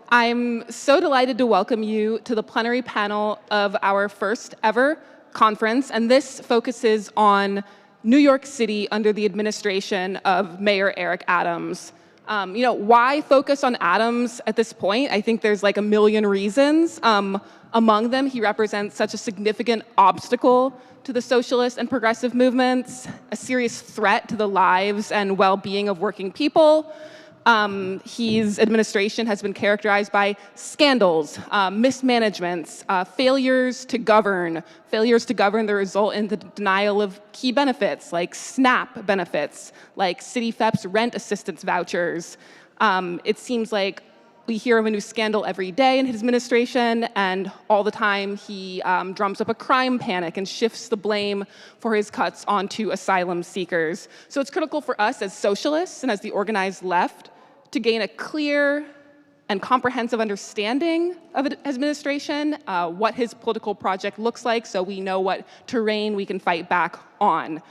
I'm so delighted to welcome you to the plenary panel of our first ever conference, and this focuses on New York City under the administration of Mayor Eric Adams. Why focus on Adams at this point? I think there's like a million reasons. Among them, he represents such a significant obstacle to the socialist and progressive movements, a serious threat to the lives and well-being of working people. His administration has been characterized by scandals, mismanagements, failures to govern that result in the denial of key benefits like SNAP benefits, like City FEP's rent assistance vouchers. It seems like we hear of a new scandal every day in his administration, and all the time he drums up a crime panic and shifts the blame for his cuts onto asylum seekers. So it's critical for us as socialists and as the organized left to gain a clear and comprehensive understanding of his administration, what his political project looks like, so we know what terrain we can fight back on.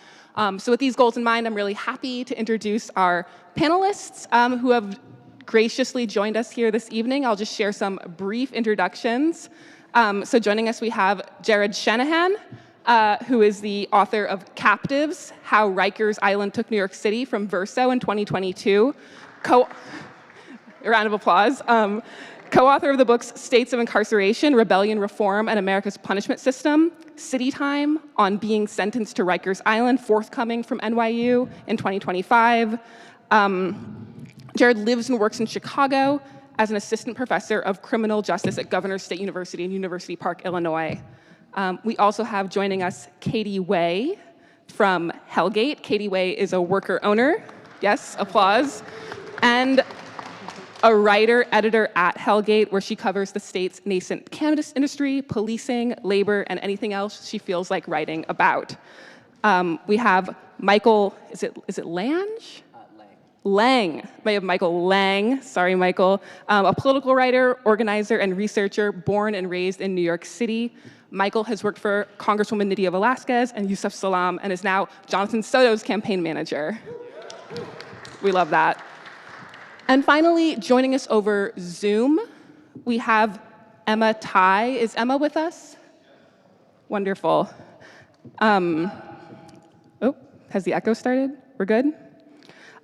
So with these goals in mind, I'm really happy to introduce our panelists who have graciously joined us here this evening. I'll just share some brief introductions. So joining us, we have Jarrod Shanahan, who is the author of Captives, How Rikers Island Took New York City from Verso in 2022. A round of applause. Co-author of the books States of Incarceration, Rebellion, Reform, and America's Punishment System, City Time on Being Sentenced to Rikers Island, forthcoming from NYU in 2025. Jarrod lives and works in Chicago as an assistant professor of criminal justice at Governor State University in University Park, Illinois. We also have joining us Katie Way from Hellgate. Katie Way is a worker owner. Yes, applause. And a writer, editor at Hellgate, where she covers the state's nascent cannabis industry, policing, labor, and anything else she feels like writing about. We have Michael, is it Lange? Lang. We have Michael Lang, sorry Michael, a political writer, organizer, and researcher born and raised in New York City. Michael has worked for Congresswoman Nydia Velázquez and Yusuf Salaam and is now Jonathan Soto's campaign manager. We love that. And finally, joining us over Zoom, we have Emma Tai. Is Emma with us? Wonderful. Has the echo started? We're good?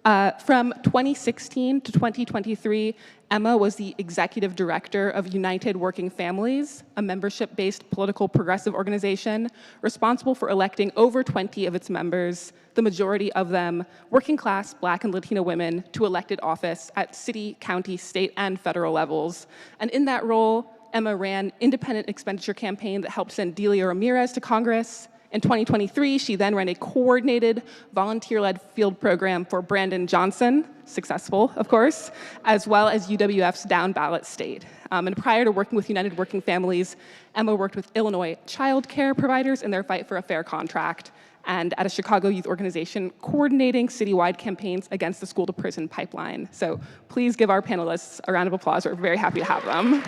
From 2016 to 2023, Emma was the executive director of United Working Families, a membership-based political progressive organization responsible for electing over 20 of its members, the majority of them working class Black and Latino women, to elected office at city, county, state, and federal levels. And in that role, Emma ran an independent expenditure campaign that helped send Delia Ramirez to Congress. In 2023, she then ran a coordinated, volunteer-led field program for Brandon Johnson, successful, of course, as well as UWF's down-ballot state. And prior to working with United Working Families, Emma worked with Illinois child care providers in their fight for a fair contract, and at a Chicago youth organization coordinating citywide campaigns against the school-to-prison pipeline. So please give our panelists a round of applause. We're very happy to have them.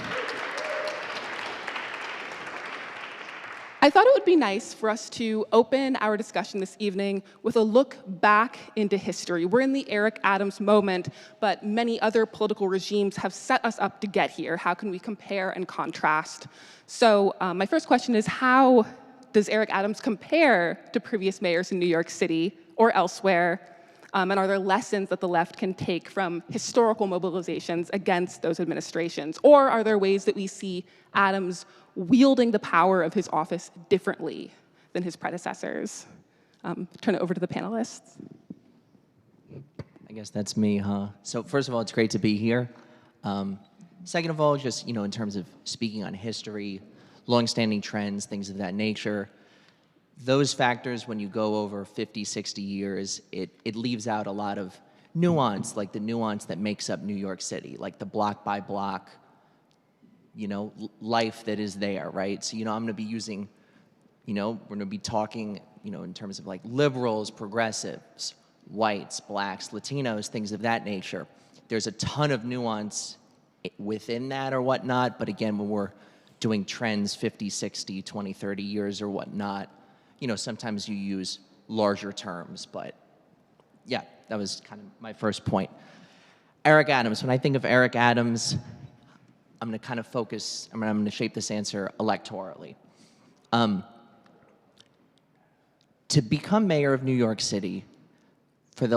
I thought it would be nice for us to open our discussion this evening with a look back into history. We're in the Eric Adams moment, but many other political regimes have set us up to get here. How can we compare and contrast? So my first question is, how does Eric Adams compare to previous mayors in New York City or elsewhere? And are there lessons that the left can take from historical mobilizations against those administrations? Or are there ways that we see Adams wielding the power of his office differently than his predecessors? Turn it over to the panelists. I guess that's me, huh? So first of all, it's great to be here. Second of all, just in terms of speaking on history, longstanding trends, things of that nature, those factors, when you go over 50, 60 years, it leaves out a lot of nuance, like the nuance that makes up New York City, like the block by block, life that is there, right? So, I'm going to be using, we're going to be talking, in terms of like liberals, progressives, whites, blacks, Latinos, things of that nature. There's a ton of nuance within that or whatnot, but again, when we're doing trends 50, 60, 20, 30 years or whatnot, sometimes you use larger terms, but yeah, that was kind of my first point. Eric Adams, when I think of Eric Adams, I'm going to kind of focus, I'm going to shape this answer electorally. To become mayor of New York City, since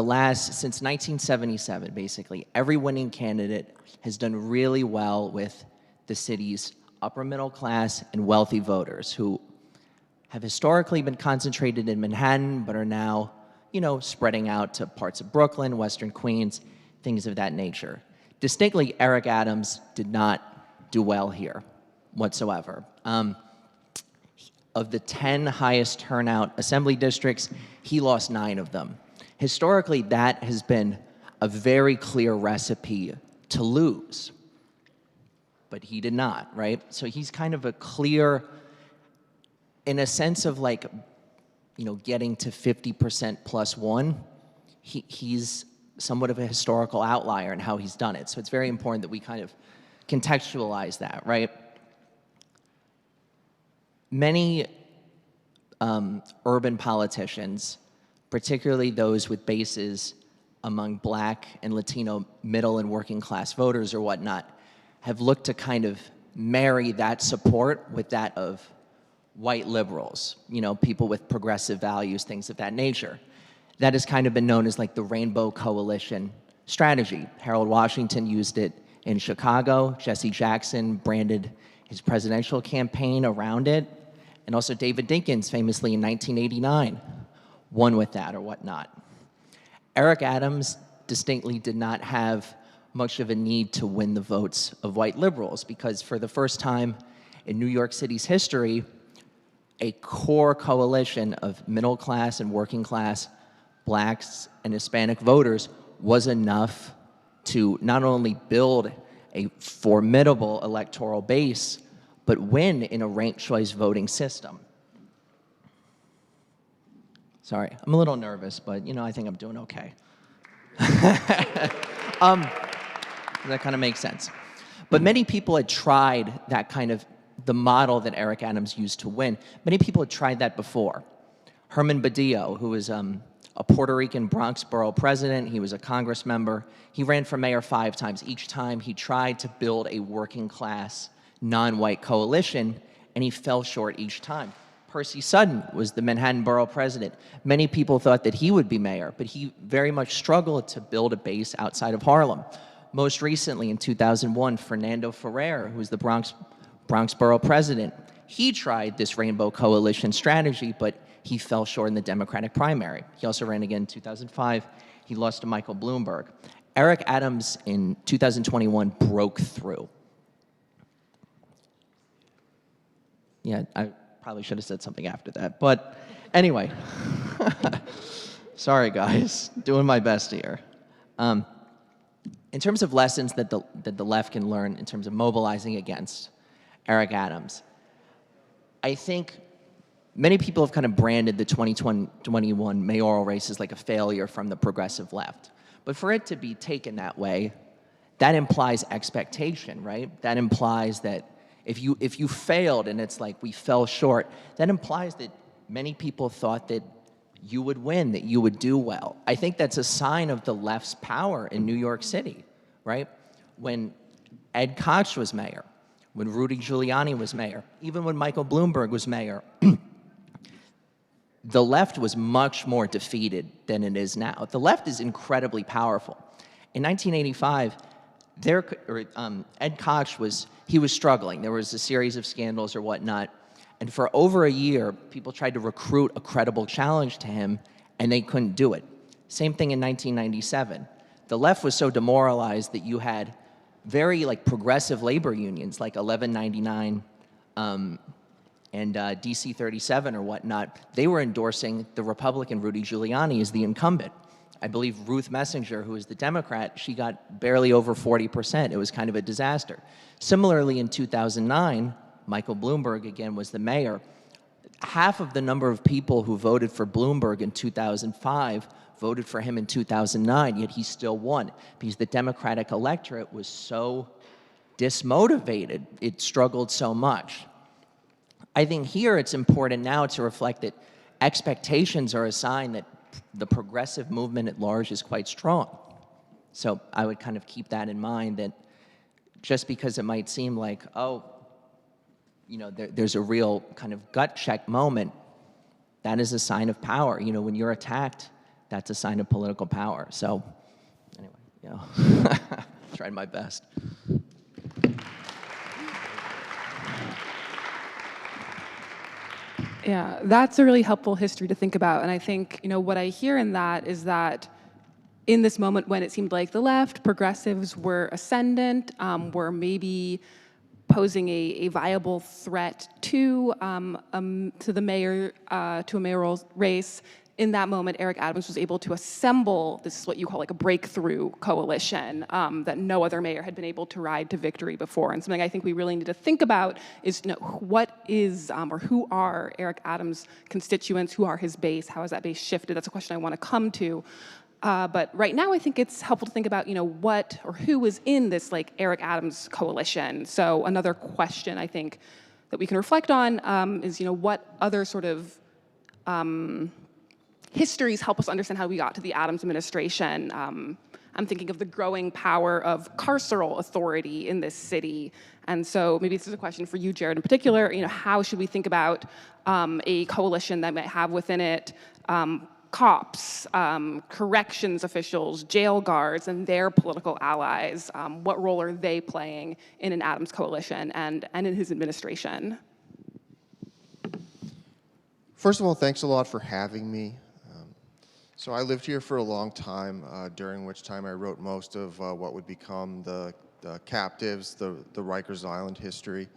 1977, basically, every winning candidate has done really well with the city's upper middle class and wealthy voters who have historically been concentrated in Manhattan, but are now, spreading out to parts of Brooklyn, Western Queens, things of that nature. Distinctly, Eric Adams did not do well here whatsoever. Of the 10 highest turnout assembly districts, he lost 9 of them. Historically, that has been a very clear recipe to lose, but he did not, right? So he's kind of a clear, in a sense of getting to 50% plus 1, he's somewhat of a historical outlier in how he's done it. So it's very important that we kind of contextualize that, right? Many urban politicians, particularly those with bases among Black and Latino middle and working class voters or whatnot, have looked to kind of marry that support with that of white liberals, people with progressive values, things of that nature. That has kind of been known as the Rainbow Coalition strategy. Harold Washington used it in Chicago. Jesse Jackson branded his presidential campaign around it. And also David Dinkins, famously in 1989, won with that or whatnot. Eric Adams distinctly did not have much of a need to win the votes of white liberals because for the first time in New York City's history, a core coalition of middle class and working class Blacks and Hispanic voters was enough to not only build a formidable electoral base, but win in a ranked choice voting system. Sorry, I'm a little nervous, but I think I'm doing okay. That kind of makes sense. But many people had tried that kind of, the model that Eric Adams used to win. Many people had tried that before. Herman Badillo, who was a Puerto Rican Bronx borough president, he was a Congress member. He ran for mayor 5 times. Each time he tried to build a working class, non-white coalition, and he fell short each time. Percy Sutton was the Manhattan borough president. Many people thought that he would be mayor, but he very much struggled to build a base outside of Harlem. Most recently, in 2001, Fernando Ferrer, who was the Bronx borough president, he tried this Rainbow Coalition strategy, but he fell short in the Democratic primary. He also ran again in 2005. He lost to Michael Bloomberg. Eric Adams in 2021 broke through. Yeah, I probably should have said something after that. But anyway, sorry guys, doing my best here. In terms of lessons that the left can learn in terms of mobilizing against Eric Adams, I think many people have kind of branded the 2021 mayoral race as like a failure from the progressive left. But for it to be taken that way, that implies expectation, right? That implies that if you failed and it's like we fell short, that implies that many people thought that you would win, that you would do well. I think that's a sign of the left's power in New York City, right? When Ed Koch was mayor, when Rudy Giuliani was mayor, even when Michael Bloomberg was mayor, the left was much more defeated than it is now. The left is incredibly powerful. In 1985, Ed Koch was struggling. There was a series of scandals or whatnot. And for over a year, people tried to recruit a credible challenge to him, and they couldn't do it. Same thing in 1997. The left was so demoralized that you had very progressive labor unions like 1199 and DC 37 or whatnot. They were endorsing the Republican Rudy Giuliani as the incumbent. I believe Ruth Messenger, who is the Democrat, she got barely over 40%. It was kind of a disaster. Similarly, in 2009, Michael Bloomberg, again, was the mayor. Half of the number of people who voted for Bloomberg in 2005 voted for him in 2009, yet he still won because the Democratic electorate was so dismotivated. It struggled so much. I think here it's important now to reflect that expectations are a sign that the progressive movement at large is quite strong. So I would kind of keep that in mind, that just because it might seem like, oh, you know, there's a real kind of gut check moment, that is a sign of power. You know, when you're attacked, that's a sign of political power. So anyway, you know, tried my best. Yeah, that's a really helpful history to think about. And I think, you know, what I hear in that is that in this moment when it seemed like the left, progressives were ascendant, were maybe posing a viable threat to the mayor, to a mayoral race. In that moment, Eric Adams was able to assemble this is what you call like a breakthrough coalition that no other mayor had been able to ride to victory before. And something I think we really need to think about is, you know, what is or who are Eric Adams' constituents? Who are his base? How has that base shifted? That's a question I want to come to. But right now, I think it's helpful to think about, you know, what or who is in this like Eric Adams coalition. So another question I think that we can reflect on is, you know, what other sort of histories help us understand how we got to the Adams administration. I'm thinking of the growing power of carceral authority in this city. And so maybe this is a question for you, Jarrod, in particular. You know, how should we think about a coalition that might have within it cops, corrections officials, jail guards, and their political allies? What role are they playing in an Adams coalition and in his administration? First of all, thanks a lot for having me. So I lived here for a long time, during which time I wrote most of what would become the captives, the Rikers Island history.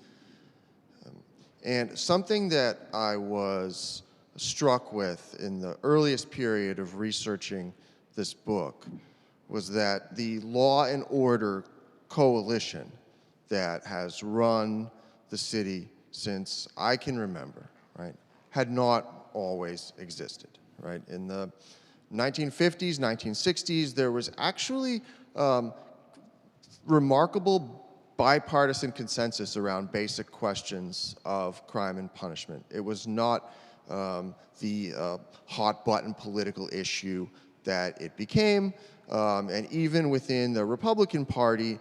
And something that I was struck with in the earliest period of researching this book was that the law and order coalition that has run the city since I can remember, right, had not always existed, right? In the 1950s, 1960s, there was actually remarkable bipartisan consensus around basic questions of crime and punishment. It was not the hot button political issue that it became, and even within the Republican Party,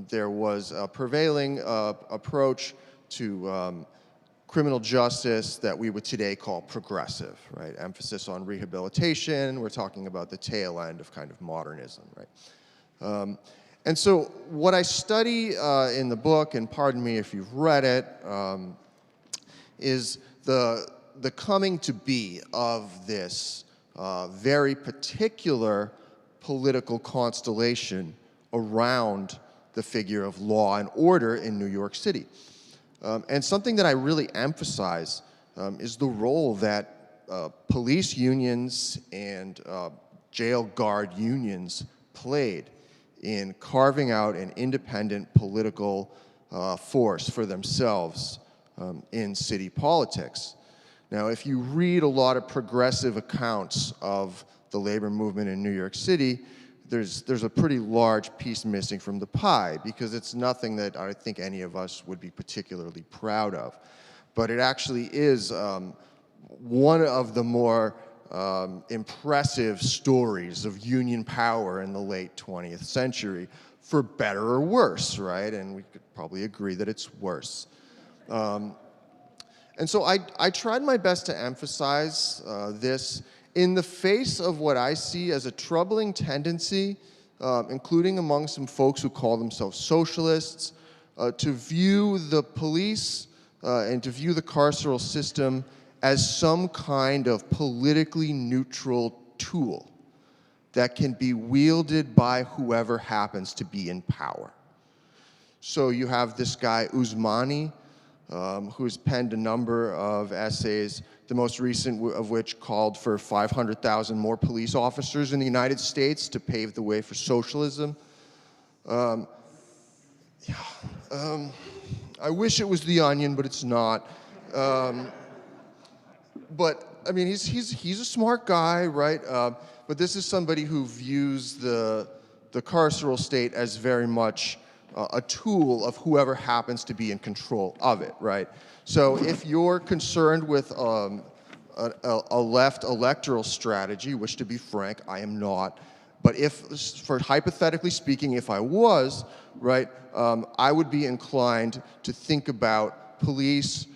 there was a prevailing approach to criminal justice that we would today call progressive, right? Emphasis on rehabilitation. We're talking about the tail end of kind of modernism, right? And so what I study in the book, and pardon me if you've read it, is the coming to be of this very particular political constellation around the figure of law and order in New York City. And something that I really emphasize is the role that police unions and jail guard unions played in carving out an independent political force for themselves in city politics. Now, if you read a lot of progressive accounts of the labor movement in New York City, there's a pretty large piece missing from the pie, because it's nothing that I think any of us would be particularly proud of. But it actually is one of the more impressive stories of union power in the late 20th century, for better or worse, right? And we could probably agree that it's worse. And so I tried my best to emphasize this in the face of what I see as a troubling tendency, including among some folks who call themselves socialists, to view the police and to view the carceral system as some kind of politically neutral tool that can be wielded by whoever happens to be in power. So you have this guy, Usmani, who's penned a number of essays, the most recent of which called for 500,000 more police officers in the United States to pave the way for socialism. I wish it was The Onion, but it's not. But I mean, he's a smart guy, right? But this is somebody who views the carceral state as very much a tool of whoever happens to be in control of it, right? So if you're concerned with a left electoral strategy, which to be frank, I am not, But if, for hypothetically speaking, if I was, right, I would be inclined to think about police,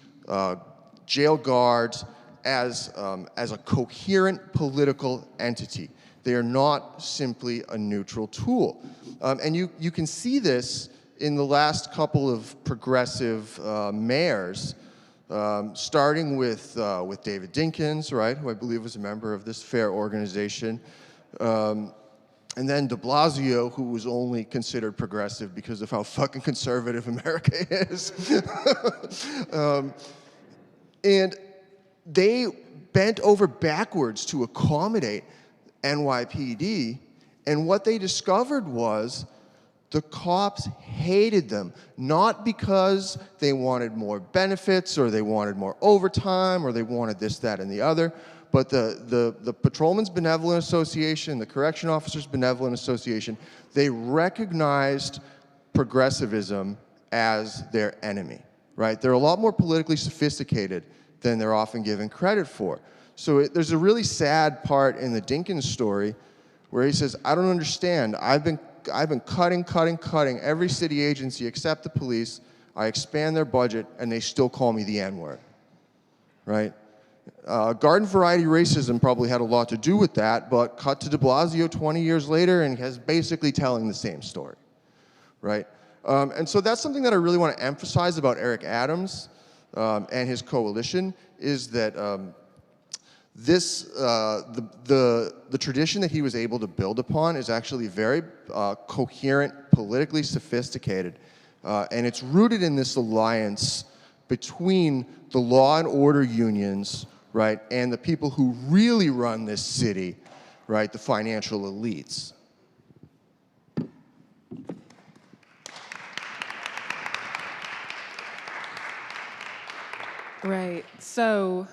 jail guards as a coherent political entity. They are not simply a neutral tool. And you can see this in the last couple of progressive mayors, starting with David Dinkins, right, who I believe was a member of this fair organization, and then de Blasio, who was only considered progressive because of how fucking conservative America is. And they bent over backwards to accommodate NYPD, and what they discovered was the cops hated them, not because they wanted more benefits or they wanted more overtime or they wanted this, that, and the other, but the Patrolmen's Benevolent Association, the Correction Officers Benevolent Association, they recognized progressivism as their enemy, right? They're a lot more politically sophisticated than they're often given credit for. So there's a really sad part in the Dinkins story where he says, I don't understand. I've been cutting every city agency except the police. I expand their budget, and they still call me the N-word, right? Garden variety racism probably had a lot to do with that, but cut to de Blasio 20 years later, and he's basically telling the same story, right? And so that's something that I really want to emphasize about Eric Adams and his coalition, is that the tradition that he was able to build upon is actually very coherent, politically sophisticated, and it's rooted in this alliance between the law and order unions, right, and the people who really run this city, right, the financial elites. Right. So,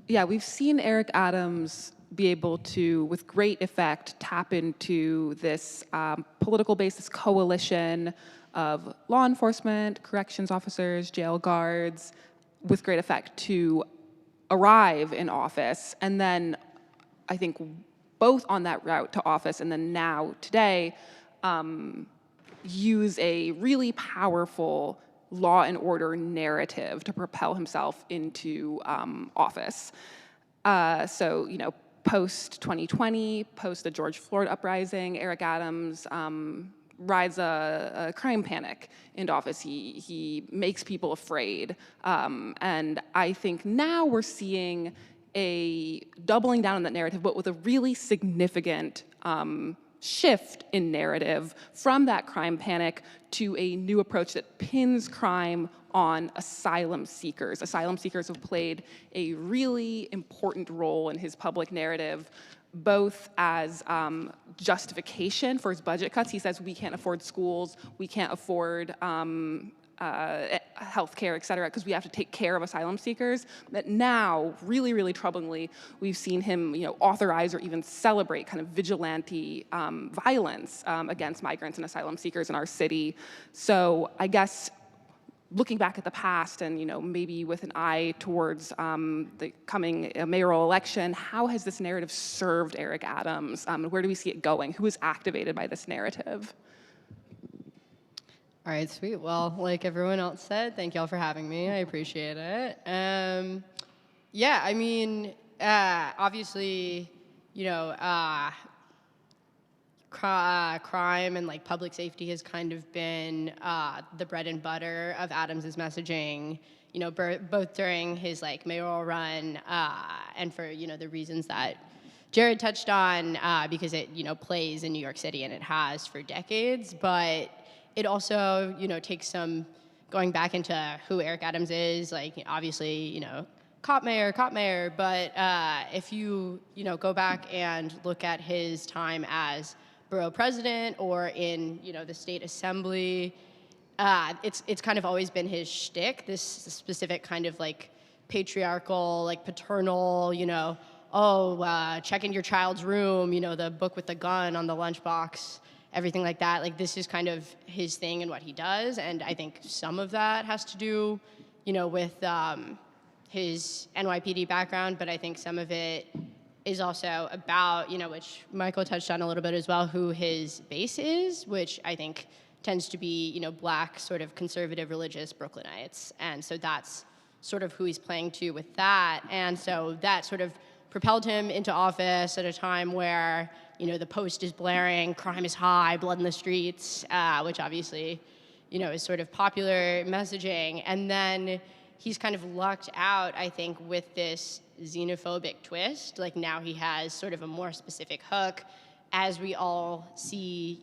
yeah, we've seen Eric Adams be able to, with great effect, tap into this political basis coalition of law enforcement, corrections officers, jail guards, with great effect to arrive in office. And then I think both on that route to office and then now today, use a really powerful law and order narrative to propel himself into office. So, you know, post 2020, post the George Floyd uprising, Eric Adams rides a crime panic into office. He makes people afraid. And I think now we're seeing a doubling down on that narrative, but with a really significant shift in narrative from that crime panic to a new approach that pins crime on asylum seekers. Asylum seekers have played a really important role in his public narrative, both as justification for his budget cuts. He says we can't afford schools, we can't afford healthcare, et cetera, because we have to take care of asylum seekers. That now, really, really troublingly, we've seen him, you know, authorize or even celebrate kind of vigilante violence against migrants and asylum seekers in our city. So I guess looking back at the past and, you know, maybe with an eye towards the coming mayoral election, how has this narrative served Eric Adams? Where do we see it going? Who is activated by this narrative? All right, sweet. Well, like everyone else said, thank y'all for having me. I appreciate it. Yeah, I mean, obviously, you know, crime and like public safety has kind of been the bread and butter of Adams's messaging, you know, both during his like mayoral run and for, you know, the reasons that Jarrod touched on, because it, you know, plays in New York City and it has for decades, but it also, you know, takes some going back into who Eric Adams is, like obviously, you know, cop mayor, but if you know, go back and look at his time as borough president or in, you know, the state assembly, it's kind of always been his shtick, this specific kind of like patriarchal, like paternal, you know, check in your child's room, you know, the book with the gun on the lunchbox, everything like that. Like this is kind of his thing and what he does. And I think some of that has to do, you know, with his NYPD background, but I think some of it is also about, which Michael touched on a little bit as well, who his base is, which I think tends to be, Black sort of conservative religious Brooklynites. And so that's sort of who he's playing to with that. And so that sort of propelled him into office at a time where, the Post is blaring, crime is high, blood in the streets, which obviously, is sort of popular messaging. And then he's kind of lucked out, I think, with this xenophobic twist. Like now he has sort of a more specific hook. As we all see,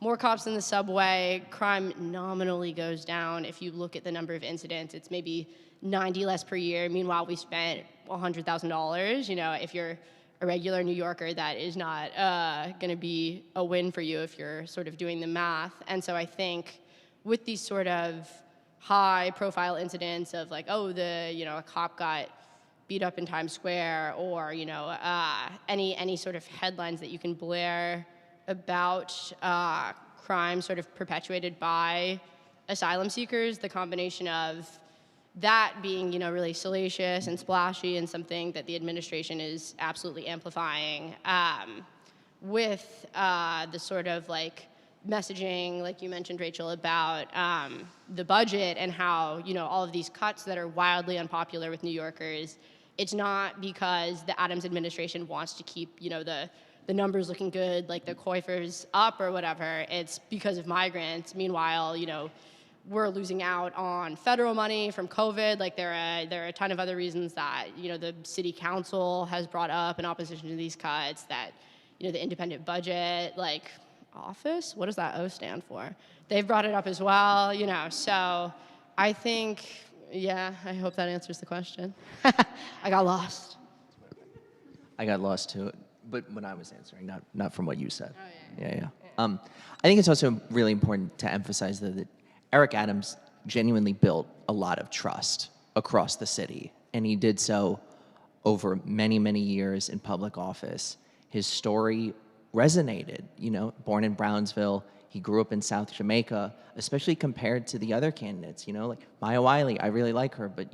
more cops in the subway, crime nominally goes down. If you look at the number of incidents, it's maybe 90 less per year. Meanwhile, we spent $100,000. If you're a regular New Yorker, that is not going to be a win for you if you're sort of doing the math. And so I think with these sort of high-profile incidents of like, a cop got beat up in Times Square, or any sort of headlines that you can blare about crime sort of perpetuated by asylum seekers, the combination of that being, really salacious and splashy and something that the administration is absolutely amplifying, with the sort of like messaging, like you mentioned, Rachel, about the budget and how, all of these cuts that are wildly unpopular with New Yorkers, it's not because the Adams administration wants to keep, the numbers looking good, like the coiffers up or whatever. It's because of migrants. Meanwhile, we're losing out on federal money from COVID. Like there are a ton of other reasons that, the city council has brought up in opposition to these cuts, that, the independent budget, like office, what does that O stand for? They've brought it up as well, so I think, I hope that answers the question. I got lost. I got lost too, but when I was answering, not from what you said. Oh, Yeah. I think it's also really important to emphasize that Eric Adams genuinely built a lot of trust across the city, and he did so over many, many years in public office. His story resonated, born in Brownsville, he grew up in South Jamaica, especially compared to the other candidates, like Maya Wiley. I really like her, but,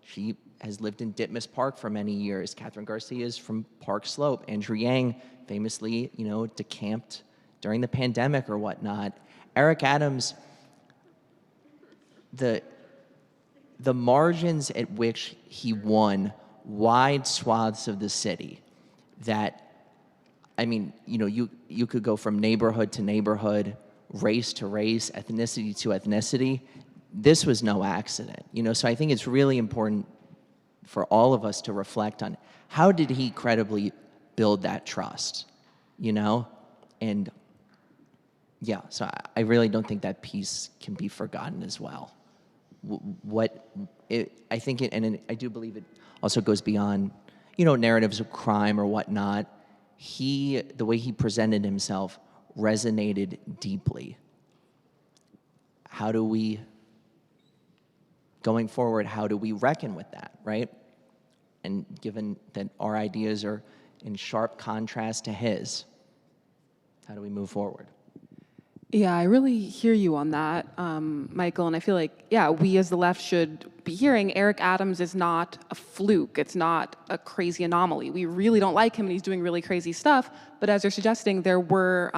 she has lived in Ditmas Park for many years. Catherine Garcia is from Park Slope. Andrew Yang famously, decamped during the pandemic or whatnot. Eric Adams, the margins at which he won wide swaths of the city that, you could go from neighborhood to neighborhood, race to race, ethnicity to ethnicity. This was no accident, so I think it's really important for all of us to reflect on how did he credibly build that trust, and so I really don't think that piece can be forgotten as well. I think and I do believe it also goes beyond, narratives of crime or whatnot. The way he presented himself resonated deeply. Going forward, how do we reckon with that, right? And given that our ideas are in sharp contrast to his, how do we move forward? Yeah, I really hear you on that, Michael, and I feel like, we as the left should be hearing Eric Adams is not a fluke. It's not a crazy anomaly. We really don't like him, and he's doing really crazy stuff, but as you're suggesting, there were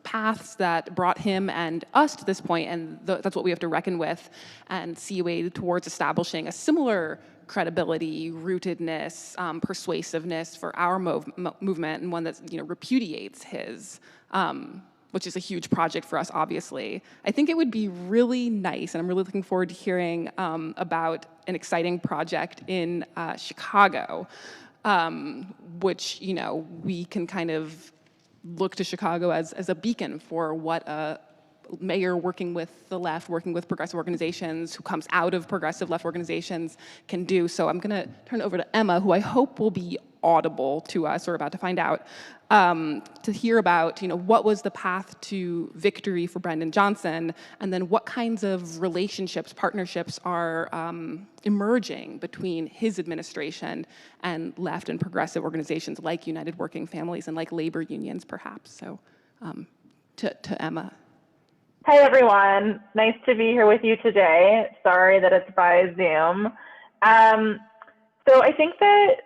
paths that brought him and us to this point, and that's what we have to reckon with and see a way towards establishing a similar credibility, rootedness, persuasiveness for our movement, and one that repudiates his, which is a huge project for us, obviously. I think it would be really nice, and I'm really looking forward to hearing about an exciting project in Chicago, which, we can kind of look to Chicago as a beacon for what a mayor working with the left, working with progressive organizations, who comes out of progressive left organizations can do. So I'm gonna turn it over to Emma, who I hope will be audible to us, or about to find out, to hear about, what was the path to victory for Brendan Johnson, and then what kinds of relationships, partnerships are emerging between his administration and left and progressive organizations like United Working Families and like labor unions, perhaps. So to Emma. Hi, everyone. Nice to be here with you today. Sorry that it's by Zoom. So I think that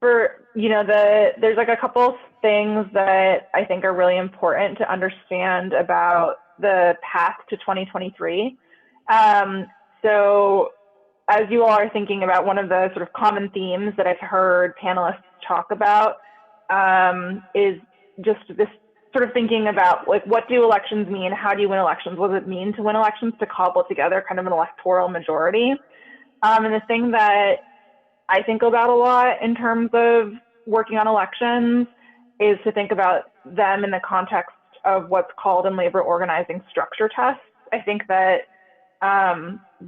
there's like a couple things that I think are really important to understand about the path to 2023. So as you all are thinking about, one of the sort of common themes that I've heard panelists talk about is just this sort of thinking about, like, what do elections mean? How do you win elections? What does it mean to win elections, to cobble together kind of an electoral majority? And the thing that I think about a lot in terms of working on elections is to think about them in the context of what's called in labor organizing structure tests. I think that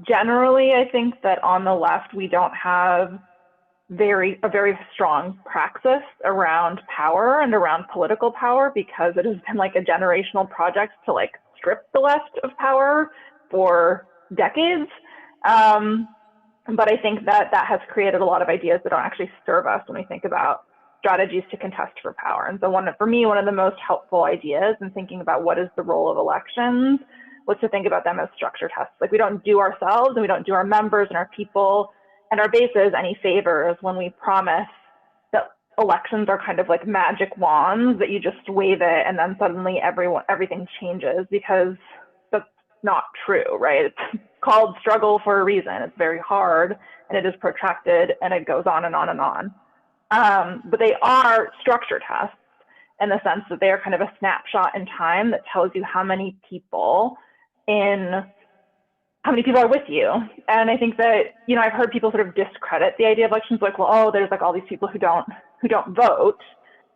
generally, I think that on the left, we don't have a very strong praxis around power and around political power, because it has been like a generational project to like strip the left of power for decades. But I think that has created a lot of ideas that don't actually serve us when we think about strategies to contest for power. And so for me, one of the most helpful ideas in thinking about what is the role of elections was to think about them as structure tests. Like, we don't do ourselves and we don't do our members and our people and our bases any favors when we promise that elections are kind of like magic wands that you just wave it and then suddenly everything changes, because that's not true, right? It's called struggle for a reason. It's very hard and it is protracted and it goes on and on and on. But they are structure tests in the sense that they are kind of a snapshot in time that tells you how many people are with you. And I think that, I've heard people sort of discredit the idea of elections, like, well, oh, there's like all these people who don't vote,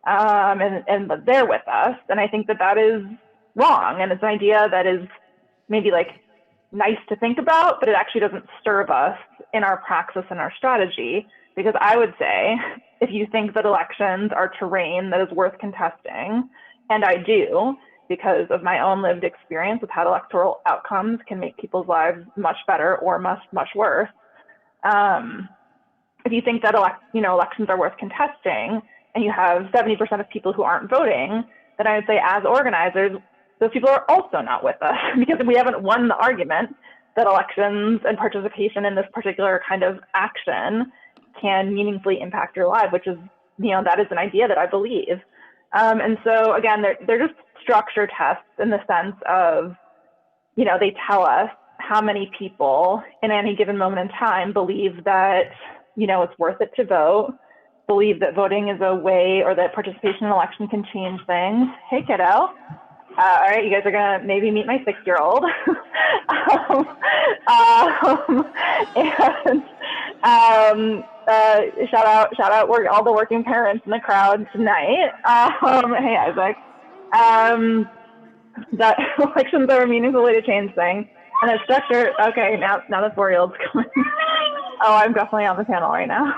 and they're with us. And I think that is wrong. And it's an idea that is maybe like nice to think about, but it actually doesn't serve us in our praxis and our strategy. Because I would say, if you think that elections are terrain that is worth contesting, and I do, because of my own lived experience with how electoral outcomes can make people's lives much better or much worse. If you think that elections are worth contesting, and you have 70% of people who aren't voting, then I would say, as organizers, those people are also not with us, because we haven't won the argument that elections and participation in this particular kind of action can meaningfully impact your life, which is, that is an idea that I believe. And so again, they're just structure tests in the sense of, they tell us how many people in any given moment in time believe that, it's worth it to vote, believe that voting is a way, or that participation in election can change things. Hey, kiddo. All right, you guys are gonna maybe meet my 6-year-old. Shout out all the working parents in the crowd tonight. Hey, Isaac. That elections are a meaningful way to change things. And a structure, okay, now the 4-year-old's coming. Oh, I'm definitely on the panel right now.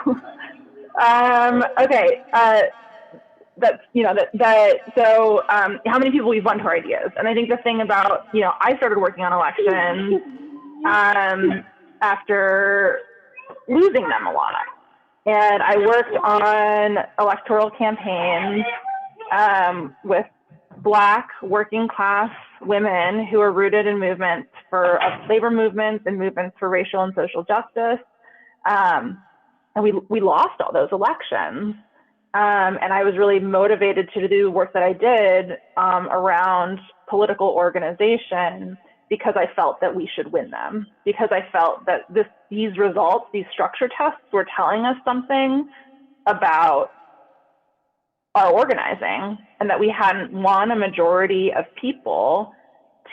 Okay, so how many people we've won to our ideas. And I think the thing about, I started working on elections after losing them a lot. And I worked on electoral campaigns with Black working class women who are rooted in movements for labor movements and movements for racial and social justice. And we lost all those elections. And I was really motivated to do the work that I did around political organization, because I felt that we should win them, because I felt that these results, these structure tests, were telling us something about our organizing, and that we hadn't won a majority of people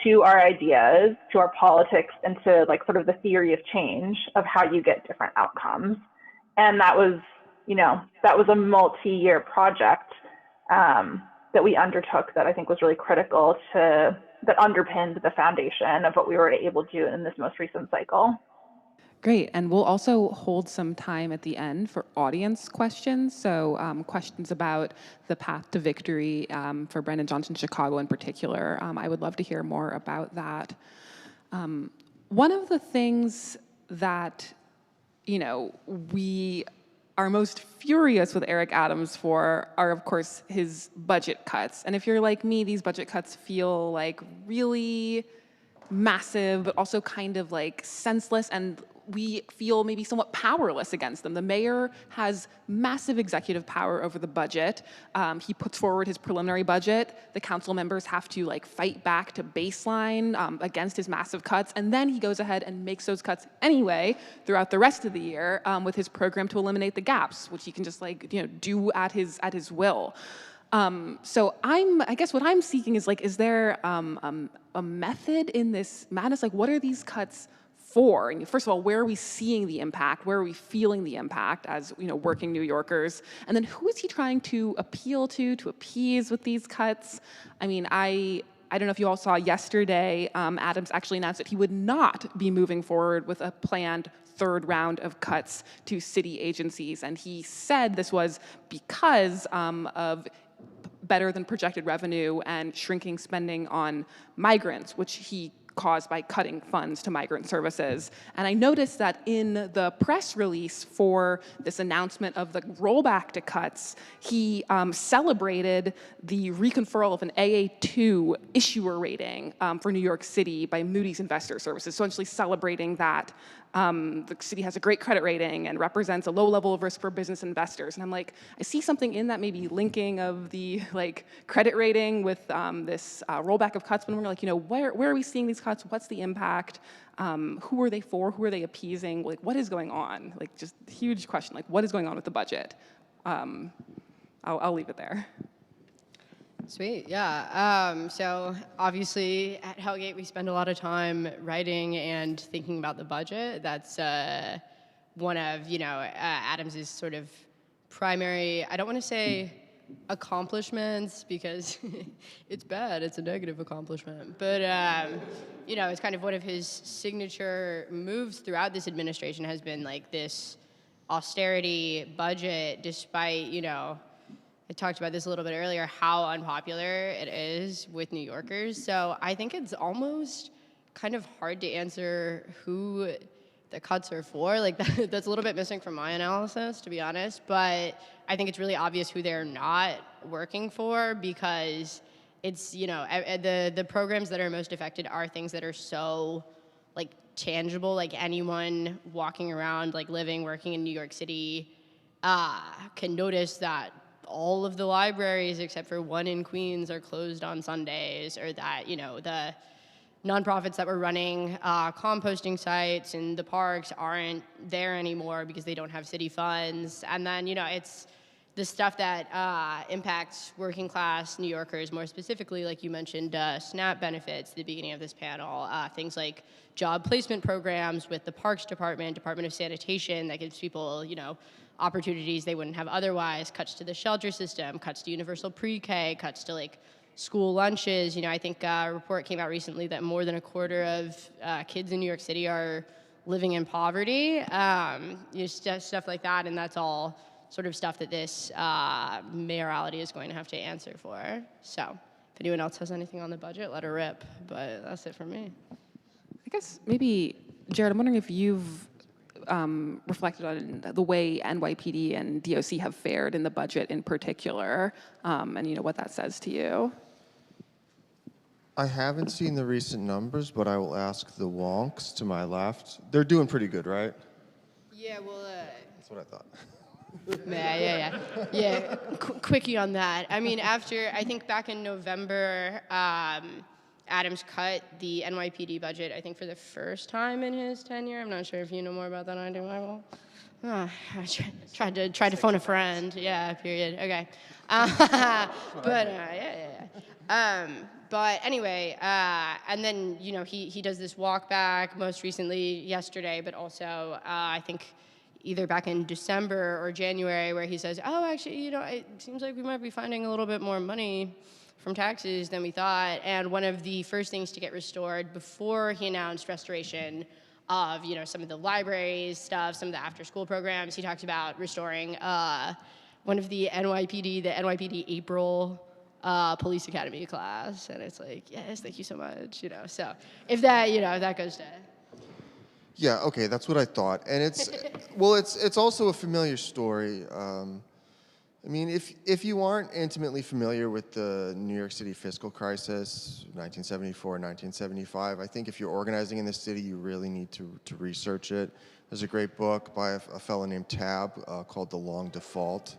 to our ideas, to our politics, and to like sort of the theory of change of how you get different outcomes. And that was, a multi-year project that we undertook that I think was really critical that underpinned the foundation of what we were able to do in this most recent cycle. Great, and we'll also hold some time at the end for audience questions. So questions about the path to victory for Brandon Johnson, Chicago in particular. I would love to hear more about that. One of the things that, we are most furious with Eric Adams for are, of course, his budget cuts. And if you're like me, these budget cuts feel like really massive, but also kind of like senseless and we feel maybe somewhat powerless against them. The mayor has massive executive power over the budget. He puts forward his preliminary budget. The council members have to like fight back to baseline against his massive cuts, and then he goes ahead and makes those cuts anyway throughout the rest of the year with his program to eliminate the gaps, which he can just like do at his will. So I guess what I'm seeking is like, is there a method in this madness? Like, what are these cuts for? And first of all, where are we seeing the impact? Where are we feeling the impact as working New Yorkers? And then who is he trying to appeal to appease with these cuts? I mean, I don't know if you all saw yesterday, Adams actually announced that he would not be moving forward with a planned third round of cuts to city agencies. And he said this was because of better than projected revenue and shrinking spending on migrants, which he caused by cutting funds to migrant services. And I noticed that in the press release for this announcement of the rollback to cuts, he celebrated the reconferral of an AA2 issuer rating for New York City by Moody's Investor Services, so essentially celebrating that the city has a great credit rating and represents a low level of risk for business investors. And I'm like, I see something in that maybe linking of the credit rating with this rollback of cuts, but we're like, where are we seeing these cuts? What's the impact? Who are they for? Who are they appeasing? Like, what is going on? Like, just huge question. Like, what is going on with the budget? I'll leave it there. Sweet, yeah. So obviously at Hellgate we spend a lot of time writing and thinking about the budget. That's one of Adams's sort of primary, I don't want to say accomplishments because it's bad, it's a negative accomplishment, but it's kind of one of his signature moves throughout this administration has been like this austerity budget, despite I talked about this a little bit earlier, how unpopular it is with New Yorkers. So I think it's almost kind of hard to answer who the cuts are for. Like that's a little bit missing from my analysis, to be honest. But I think it's really obvious who they're not working for because it's, the programs that are most affected are things that are so tangible. Like anyone walking around, living, working in New York City can notice that all of the libraries except for one in Queens are closed on Sundays, or that the nonprofits that were running composting sites in the parks aren't there anymore because they don't have city funds. And then it's the stuff that impacts working class New Yorkers more specifically, like you mentioned, SNAP benefits at the beginning of this panel, things like job placement programs with the Parks Department, Department of Sanitation that gives people opportunities they wouldn't have otherwise, cuts to the shelter system, cuts to universal pre-K, cuts to school lunches. I think a report came out recently that more than a quarter of kids in New York City are living in poverty, stuff like that, and that's all sort of stuff that this mayoralty is going to have to answer for. So if anyone else has anything on the budget, let her rip, but that's it for me. I guess maybe, Jarrod, I'm wondering if you've reflected on the way NYPD and DOC have fared in the budget in particular, and what that says to you. I haven't seen the recent numbers, but I will ask the wonks to my left. They're doing pretty good, right? Yeah, well, That's what I thought. Yeah. Quickie on that. I mean, after, I think back in November, Adams cut the NYPD budget, I think, for the first time in his tenure. I'm not sure if you know more about that than I do, Michael. I tried to phone a friend. Yeah, period. Okay. But anyway, and then, he does this walk back most recently yesterday, but also I think either back in December or January where he says, oh, actually, it seems like we might be finding a little bit more money from taxes than we thought. And one of the first things to get restored before he announced restoration of, some of the libraries stuff, some of the after-school programs, he talked about restoring one of the NYPD April police academy class. And it's like, yes, thank you so much, So if that, if that goes to... Yeah, okay, that's what I thought. And it's, well, it's also a familiar story. I mean, if you aren't intimately familiar with the New York City fiscal crisis, 1974, 1975, I think if you're organizing in the city, you really need to research it. There's a great book by a fellow named Tab called The Long Default.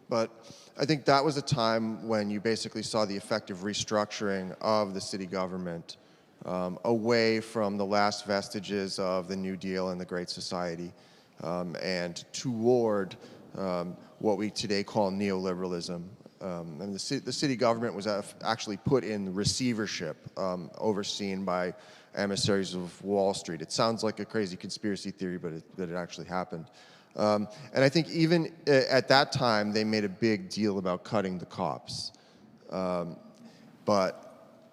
But I think that was a time when you basically saw the effective restructuring of the city government away from the last vestiges of the New Deal and the Great Society and toward what we today call neoliberalism. And the city government was actually put in receivership, overseen by emissaries of Wall Street. It sounds like a crazy conspiracy theory, but it actually happened. And I think even at that time, they made a big deal about cutting the cops. But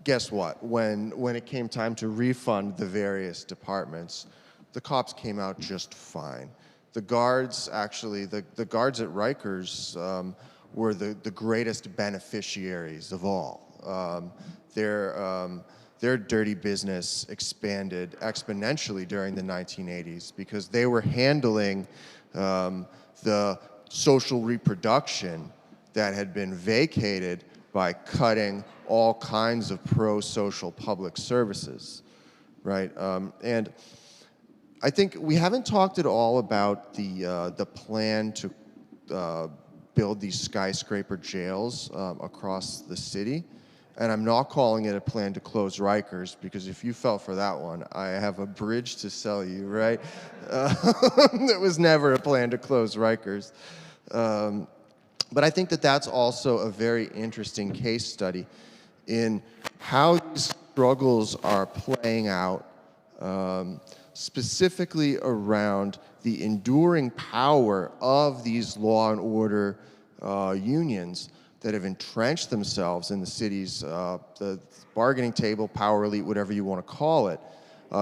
guess what? When it came time to refund the various departments, the cops came out just fine. The guards, actually, the guards at Rikers were the greatest beneficiaries of all. Their dirty business expanded exponentially during the 1980s because they were handling the social reproduction that had been vacated by cutting all kinds of pro-social public services, right? And I think we haven't talked at all about the plan to build these skyscraper jails across the city. And I'm not calling it a plan to close Rikers, because if you fell for that one, I have a bridge to sell you, right? It was never a plan to close Rikers. But I think that that's also a very interesting case study in how these struggles are playing out, specifically around the enduring power of these law and order unions that have entrenched themselves in the city's the bargaining table, power elite, whatever you want to call it.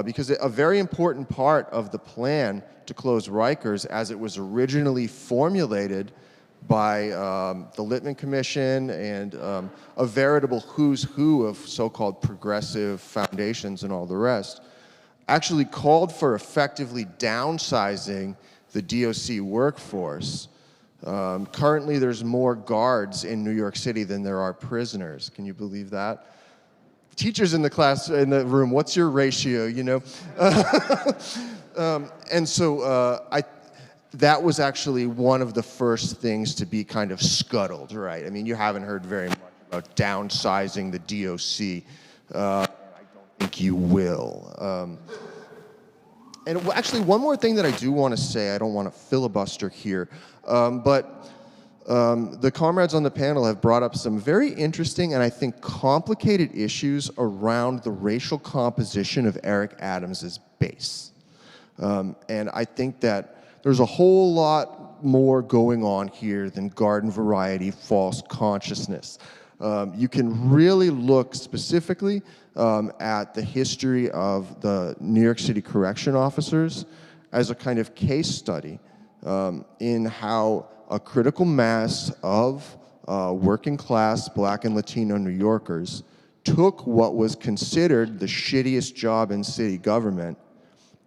Because a very important part of the plan to close Rikers, as it was originally formulated by the Littman Commission and a veritable who's who of so-called progressive foundations and all the rest, actually called for effectively downsizing the DOC workforce. Currently, there's more guards in New York City than there are prisoners. Can you believe that? Teachers in the room, what's your ratio, you know? And so that was actually one of the first things to be kind of scuttled, right? I mean, you haven't heard very much about downsizing the DOC. I don't think you will. And actually, one more thing that I do want to say, I don't want to filibuster here, but the comrades on the panel have brought up some very interesting and I think complicated issues around the racial composition of Eric Adams's base. And I think that there's a whole lot more going on here than garden variety false consciousness. You can really look specifically at the history of the New York City correction officers as a kind of case study in how a critical mass of working class Black and Latino New Yorkers took what was considered the shittiest job in city government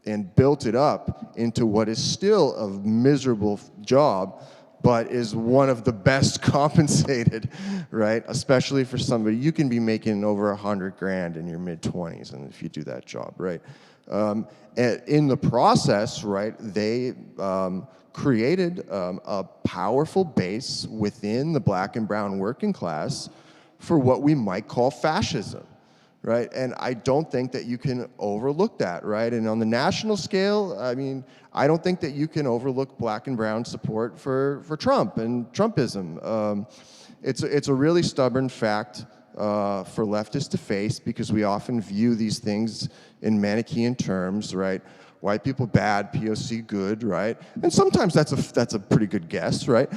and built it up into what is still a miserable job, but is one of the best compensated, right? Especially for somebody, you can be making over $100,000 in your mid-20s, and if you do that job, right? And in the process, right, they created a powerful base within the Black and brown working class for what we might call fascism, right? And I don't think that you can overlook that, right? And on the national scale, I mean, I don't think that you can overlook Black and brown support for Trump and Trumpism. It's a really stubborn fact for leftists to face, because we often view these things in Manichaean terms, right? White people bad, POC good, right? And sometimes that's a pretty good guess, right?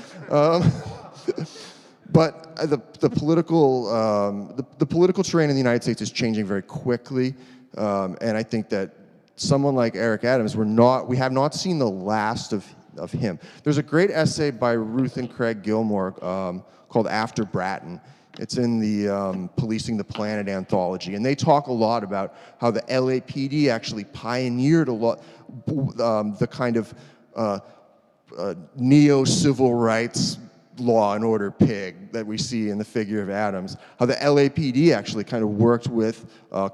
But the political terrain in the United States is changing very quickly, and I think that someone like Eric Adams, we have not seen the last of him. There's a great essay by Ruth and Craig Gilmore called After Bratton. It's in the Policing the Planet anthology, and they talk a lot about how the LAPD actually pioneered a lot, the kind of neo-civil rights law and order pig that we see in the figure of Adams, how the LAPD actually kind of worked with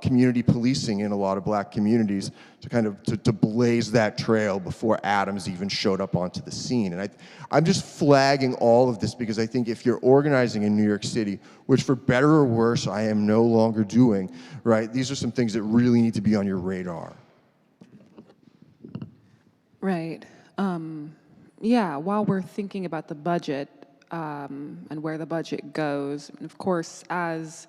community policing in a lot of black communities to kind of to blaze that trail before Adams even showed up onto the scene. And I'm just flagging all of this because I think if you're organizing in New York City, which for better or worse I am no longer doing, right, these are some things that really need to be on your radar. Right. Yeah, while we're thinking about the budget and where the budget goes, and of course, as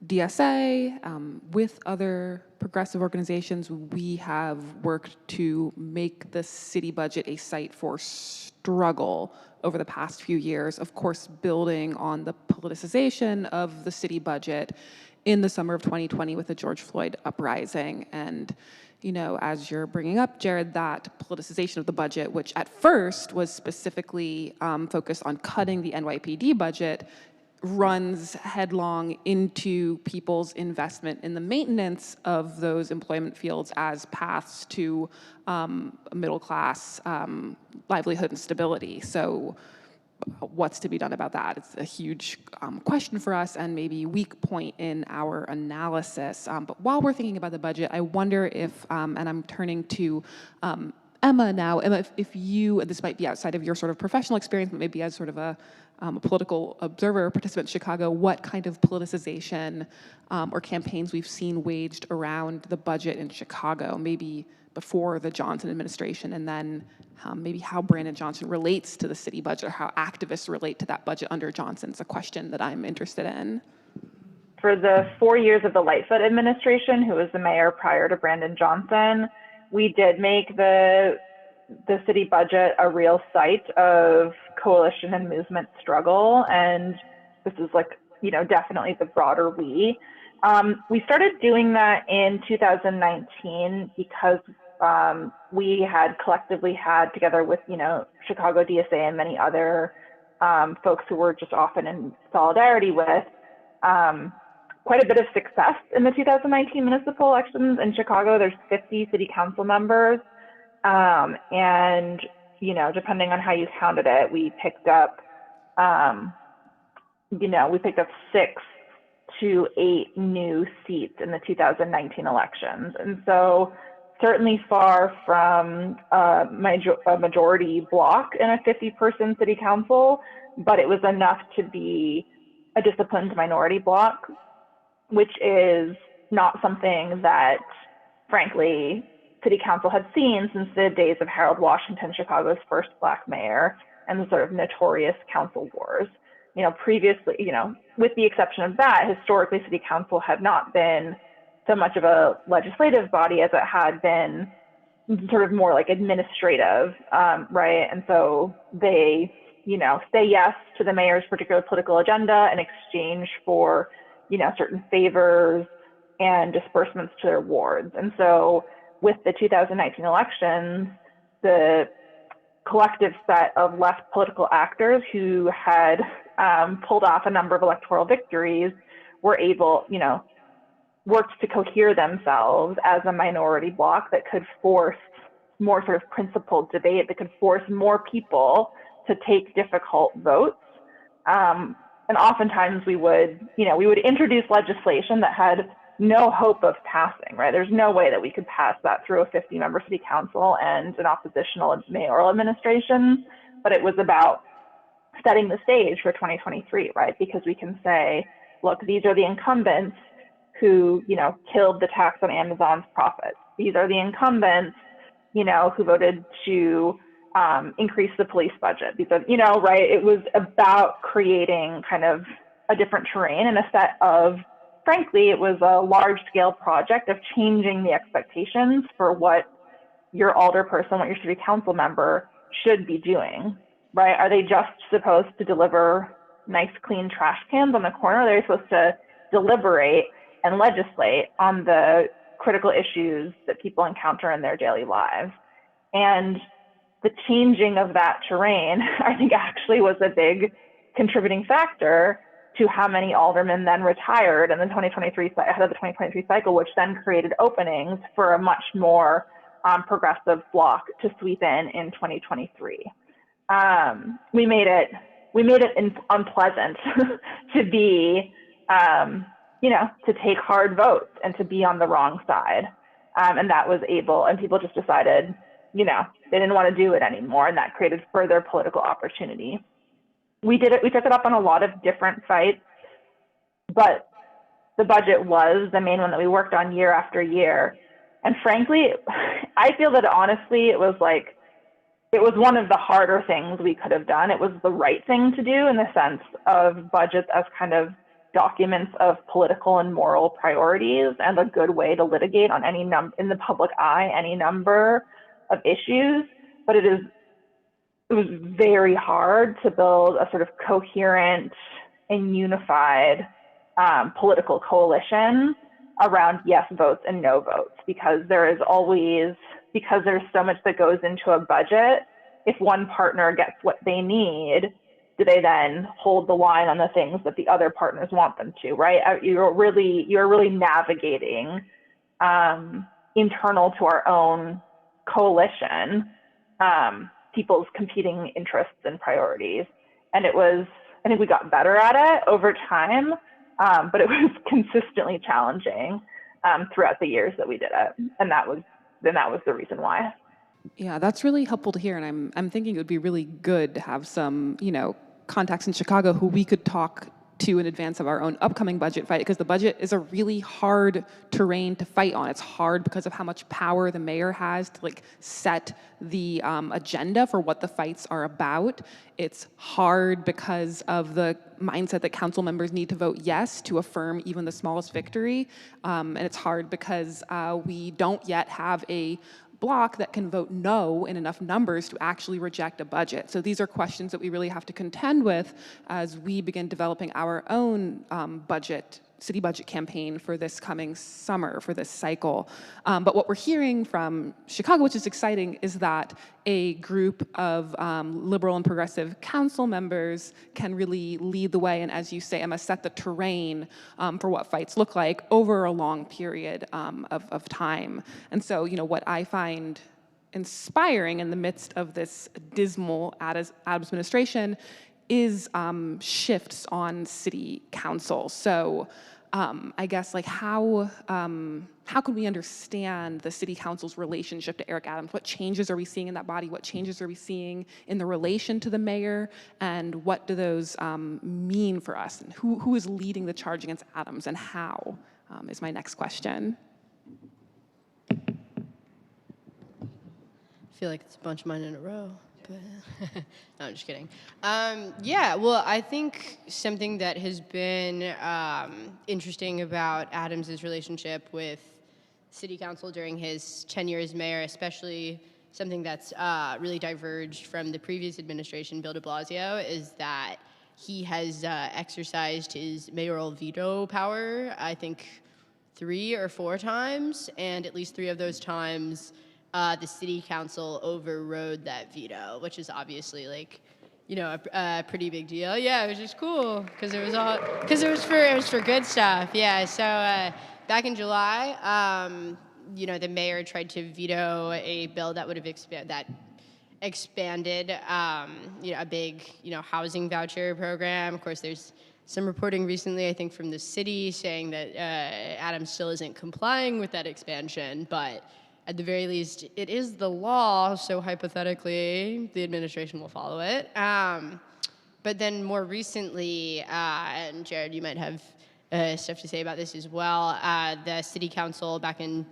DSA, with other progressive organizations, we have worked to make the city budget a site for struggle over the past few years, of course, building on the politicization of the city budget in the summer of 2020 with the George Floyd uprising. And you know, as you're bringing up, Jarrod, that politicization of the budget, which at first was specifically focused on cutting the NYPD budget, runs headlong into people's investment in the maintenance of those employment fields as paths to middle-class livelihood and stability. So what's to be done about that? It's a huge question for us and maybe weak point in our analysis. But while we're thinking about the budget, I wonder if, and I'm turning to Emma now, Emma, if you, this might be outside of your sort of professional experience, but maybe as sort of a political observer, participant in Chicago, what kind of politicization or campaigns we've seen waged around the budget in Chicago, maybe before the Johnson administration, and then maybe how Brandon Johnson relates to the city budget, or how activists relate to that budget under Johnson. It's a question that I'm interested in. For the 4 years of the Lightfoot administration, who was the mayor prior to Brandon Johnson, we did make the city budget a real site of coalition and movement struggle. And this is like, you know, definitely the broader we. We started doing that in 2019 because we had collectively had, together with, you know, Chicago DSA and many other folks who were just often in solidarity with, quite a bit of success in the 2019 municipal elections in Chicago. There's 50 city council members. And, you know, depending on how you counted it, we picked up, you know, we picked up 6 to 8 new seats in the 2019 elections. And so certainly far from a majority block in a 50-person city council, but it was enough to be a disciplined minority block, which is not something that, frankly, city council had seen since the days of Harold Washington, Chicago's first black mayor, and the sort of notorious council wars. You know, previously, you know, with the exception of that, historically, city council had not been so much of a legislative body as it had been sort of more like administrative, right? And so they, you know, say yes to the mayor's particular political agenda in exchange for, you know, certain favors and disbursements to their wards. And so with the 2019 elections, the collective set of left political actors who had pulled off a number of electoral victories were able, you know, worked to cohere themselves as a minority bloc that could force more sort of principled debate, that could force more people to take difficult votes. And oftentimes we would, you know, we would introduce legislation that had no hope of passing, right? There's no way that we could pass that through a 50-member city council and an oppositional mayoral administration, but it was about setting the stage for 2023, right? Because we can say, look, these are the incumbents who, you know, killed the tax on Amazon's profits. These are the incumbents, you know, who voted to increase the police budget. These are, you know, right? It was about creating kind of a different terrain and a set of, frankly, it was a large-scale project of changing the expectations for what your alderperson, what your city council member should be doing, right? Are they just supposed to deliver nice, clean trash cans on the corner? Are they supposed to deliberate and legislate on the critical issues that people encounter in their daily lives? And the changing of that terrain, I think, actually was a big contributing factor to how many aldermen then retired in the 2023 ahead of the 2023 cycle, which then created openings for a much more progressive bloc to sweep in 2023. We made it unpleasant to be, to take hard votes and to be on the wrong side. And that was and people just decided, they didn't want to do it anymore, and that created further political opportunity. We took it up on a lot of different fights, but the budget was the main one that we worked on year after year. And frankly, I feel that honestly, it was one of the harder things we could have done. It was the right thing to do in the sense of budgets as kind of documents of political and moral priorities, and a good way to litigate on in the public eye, any number of issues. But it was very hard to build a sort of coherent and unified political coalition around yes votes and no votes, because there's so much that goes into a budget. If one partner gets what they need, do they then hold the line on the things that the other partners want them to, right? You're really navigating internal to our own coalition, people's competing interests and priorities. And I think we got better at it over time, but it was consistently challenging throughout the years that we did it. And that was the reason why. Yeah, that's really helpful to hear, and I'm thinking it would be really good to have some, contacts in Chicago who we could talk to in advance of our own upcoming budget fight, because the budget is a really hard terrain to fight on. It's hard because of how much power the mayor has to set the agenda for what the fights are about. It's hard because of the mindset that council members need to vote yes to affirm even the smallest victory. And it's hard because we don't yet have a bloc that can vote no in enough numbers to actually reject a budget. So these are questions that we really have to contend with as we begin developing our own city budget campaign for this coming summer, for this cycle. But what we're hearing from Chicago, which is exciting, is that a group of liberal and progressive council members can really lead the way, and as you say, Emma, set the terrain for what fights look like over a long period of time. And so, what I find inspiring in the midst of this dismal Adams administration is shifts on city council. So I guess how can we understand the city council's relationship to Eric Adams? What changes are we seeing in that body? What changes are we seeing in the relation to the mayor? And what do those mean for us? And who is leading the charge against Adams, and how is my next question. I feel like it's a bunch of mine in a row. But no, I'm just kidding. Well, I think something that has been interesting about Adams's relationship with city council during his tenure as mayor, especially something that's really diverged from the previous administration, Bill de Blasio, is that he has exercised his mayoral veto power, I think 3 or 4 times, and at least 3 of those times the city council overrode that veto, which is obviously a pretty big deal. Yeah, it was just cool because it was for good stuff. Yeah. So back in July, the mayor tried to veto a bill that would have expanded a big housing voucher program. Of course, there's some reporting recently, I think, from the city saying that Adams still isn't complying with that expansion, but at the very least, it is the law, so hypothetically, the administration will follow it. But then more recently, and Jarrod, you might have stuff to say about this as well, the city council back in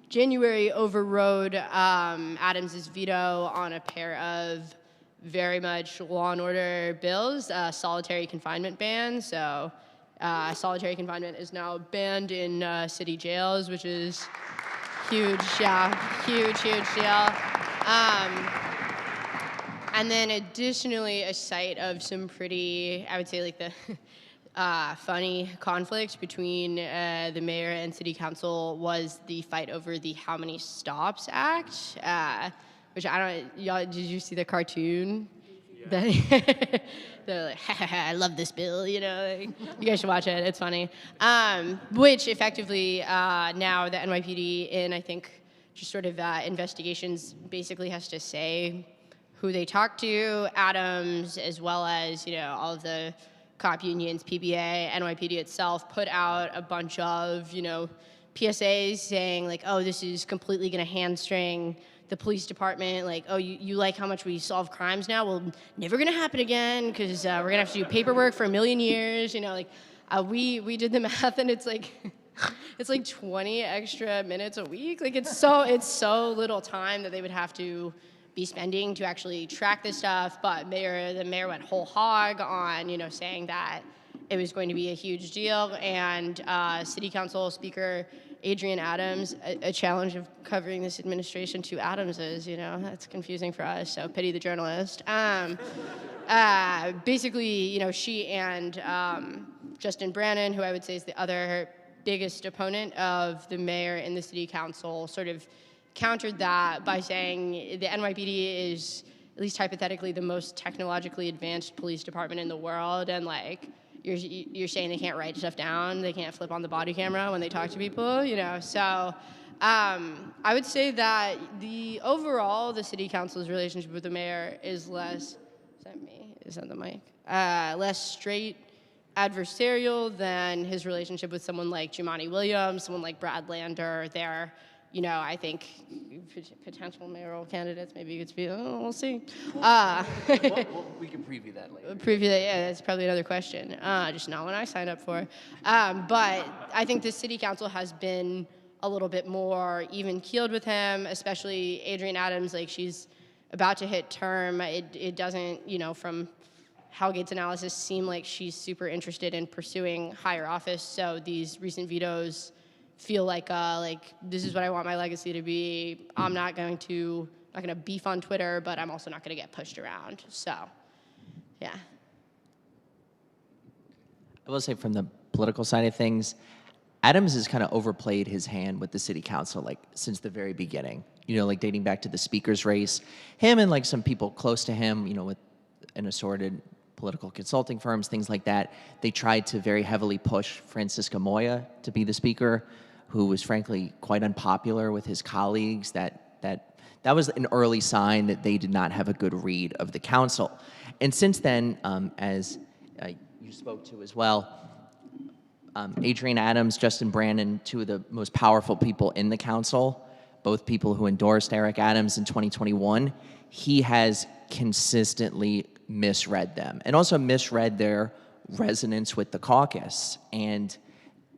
January overrode Adams's veto on a pair of very much law and order bills, solitary confinement ban. So solitary confinement is now banned in city jails, which is huge, huge deal. And then additionally, a site of some pretty, I would say the funny conflict between the mayor and city council was the fight over the How Many Stops Act, which y'all, did you see the cartoon? Yeah. They're like, I love this bill, you guys should watch it, it's funny. Which effectively, now the NYPD in, I think, just sort of investigations basically has to say who they talk to. Adams, as well as, all of the cop unions, PBA, NYPD itself, put out a bunch of, PSAs saying like, oh, this is completely going to hamstring the police department. Like, oh, you like how much we solve crimes now? Well, never going to happen again because we're going to have to do paperwork for a million years. We did the math, and it's like it's like 20 extra minutes a week. Like it's so little time that they would have to be spending to actually track this stuff. But the mayor went whole hog on, saying that it was going to be a huge deal. And City Council Speaker Adrian Adams, a challenge of covering this administration to Adamses, that's confusing for us. So pity the journalist. Basically, she and Justin Brannan, who I would say is the other biggest opponent of the mayor in the city council, sort of countered that by saying the NYPD is, at least hypothetically, the most technologically advanced police department in the world, and like you're saying they can't write stuff down, they can't flip on the body camera when they talk to people, So I would say that the city council's relationship with the mayor is less. Is that me? Is that the mic? Less straight adversarial than his relationship with someone like Jumaane Williams, someone like Brad Lander. They're, I think potential mayoral candidates. Maybe you could speak. Oh, we'll see. We can preview that later. Yeah, that's probably another question. Just not one I signed up for. But I think the city council has been a little bit more even-keeled with him, especially Adrian Adams. Like, she's about to hit term. It doesn't, from Hellgate's analysis, seem like she's super interested in pursuing higher office. So these recent vetoes feel like this is what I want my legacy to be. I'm not going to beef on Twitter, but I'm also not going to get pushed around. So, yeah. I will say from the political side of things, Adams has kind of overplayed his hand with the city council, like since the very beginning. Like dating back to the speaker's race, him and like some people close to him, with an assorted political consulting firms, things like that. They tried to very heavily push Francisco Moya to be the speaker, who was frankly quite unpopular with his colleagues. That was an early sign that they did not have a good read of the council. And since then, as you spoke to as well, Adrian Adams, Justin Brannan, two of the most powerful people in the council, both people who endorsed Eric Adams in 2021, he has consistently misread them and also misread their resonance with the caucus. And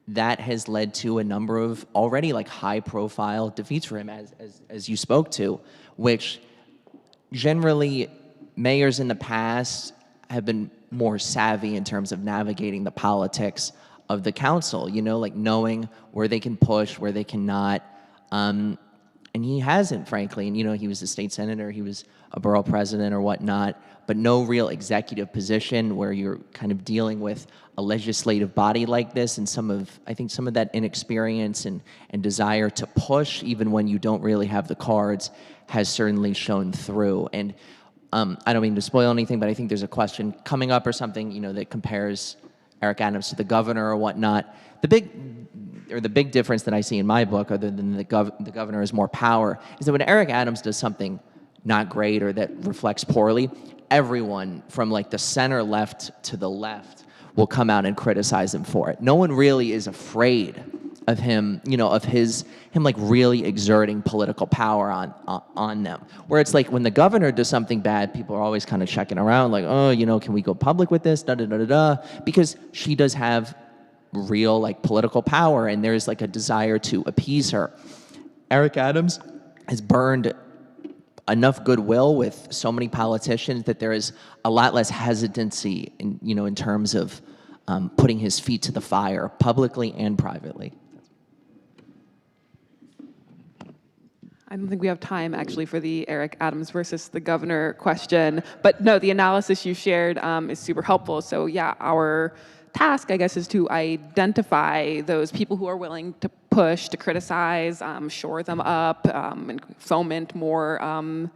that has led to a number of already like high profile defeats for him, as you spoke to, which generally mayors in the past have been more savvy in terms of navigating the politics of the council, like knowing where they can push, where they cannot. And he hasn't, frankly. And, he was a state senator, he was a borough president or whatnot, but no real executive position where you're kind of dealing with a legislative body like this. And I think some of that inexperience and desire to push, even when you don't really have the cards, has certainly shown through. And I don't mean to spoil anything, but I think there's a question coming up or something, that compares Eric Adams to the governor or whatnot. The big difference that I see in my book, other than the governor has more power, is that when Eric Adams does something not great or that reflects poorly, everyone from like the center left to the left will come out and criticize him for it. No one really is afraid of him, of him like really exerting political power on them. Where it's like when the governor does something bad, people are always kind of checking around, like, oh, can we go public with this? Da da da da da. Because she does have real like political power, and there's like a desire to appease her. Eric Adams has burned enough goodwill with so many politicians that there is a lot less hesitancy in terms of putting his feet to the fire publicly and privately. I don't think we have time, actually, for the Eric Adams versus the governor question. But no, the analysis you shared is super helpful. So yeah, our task, I guess, is to identify those people who are willing to push, to criticize, shore them up, and foment more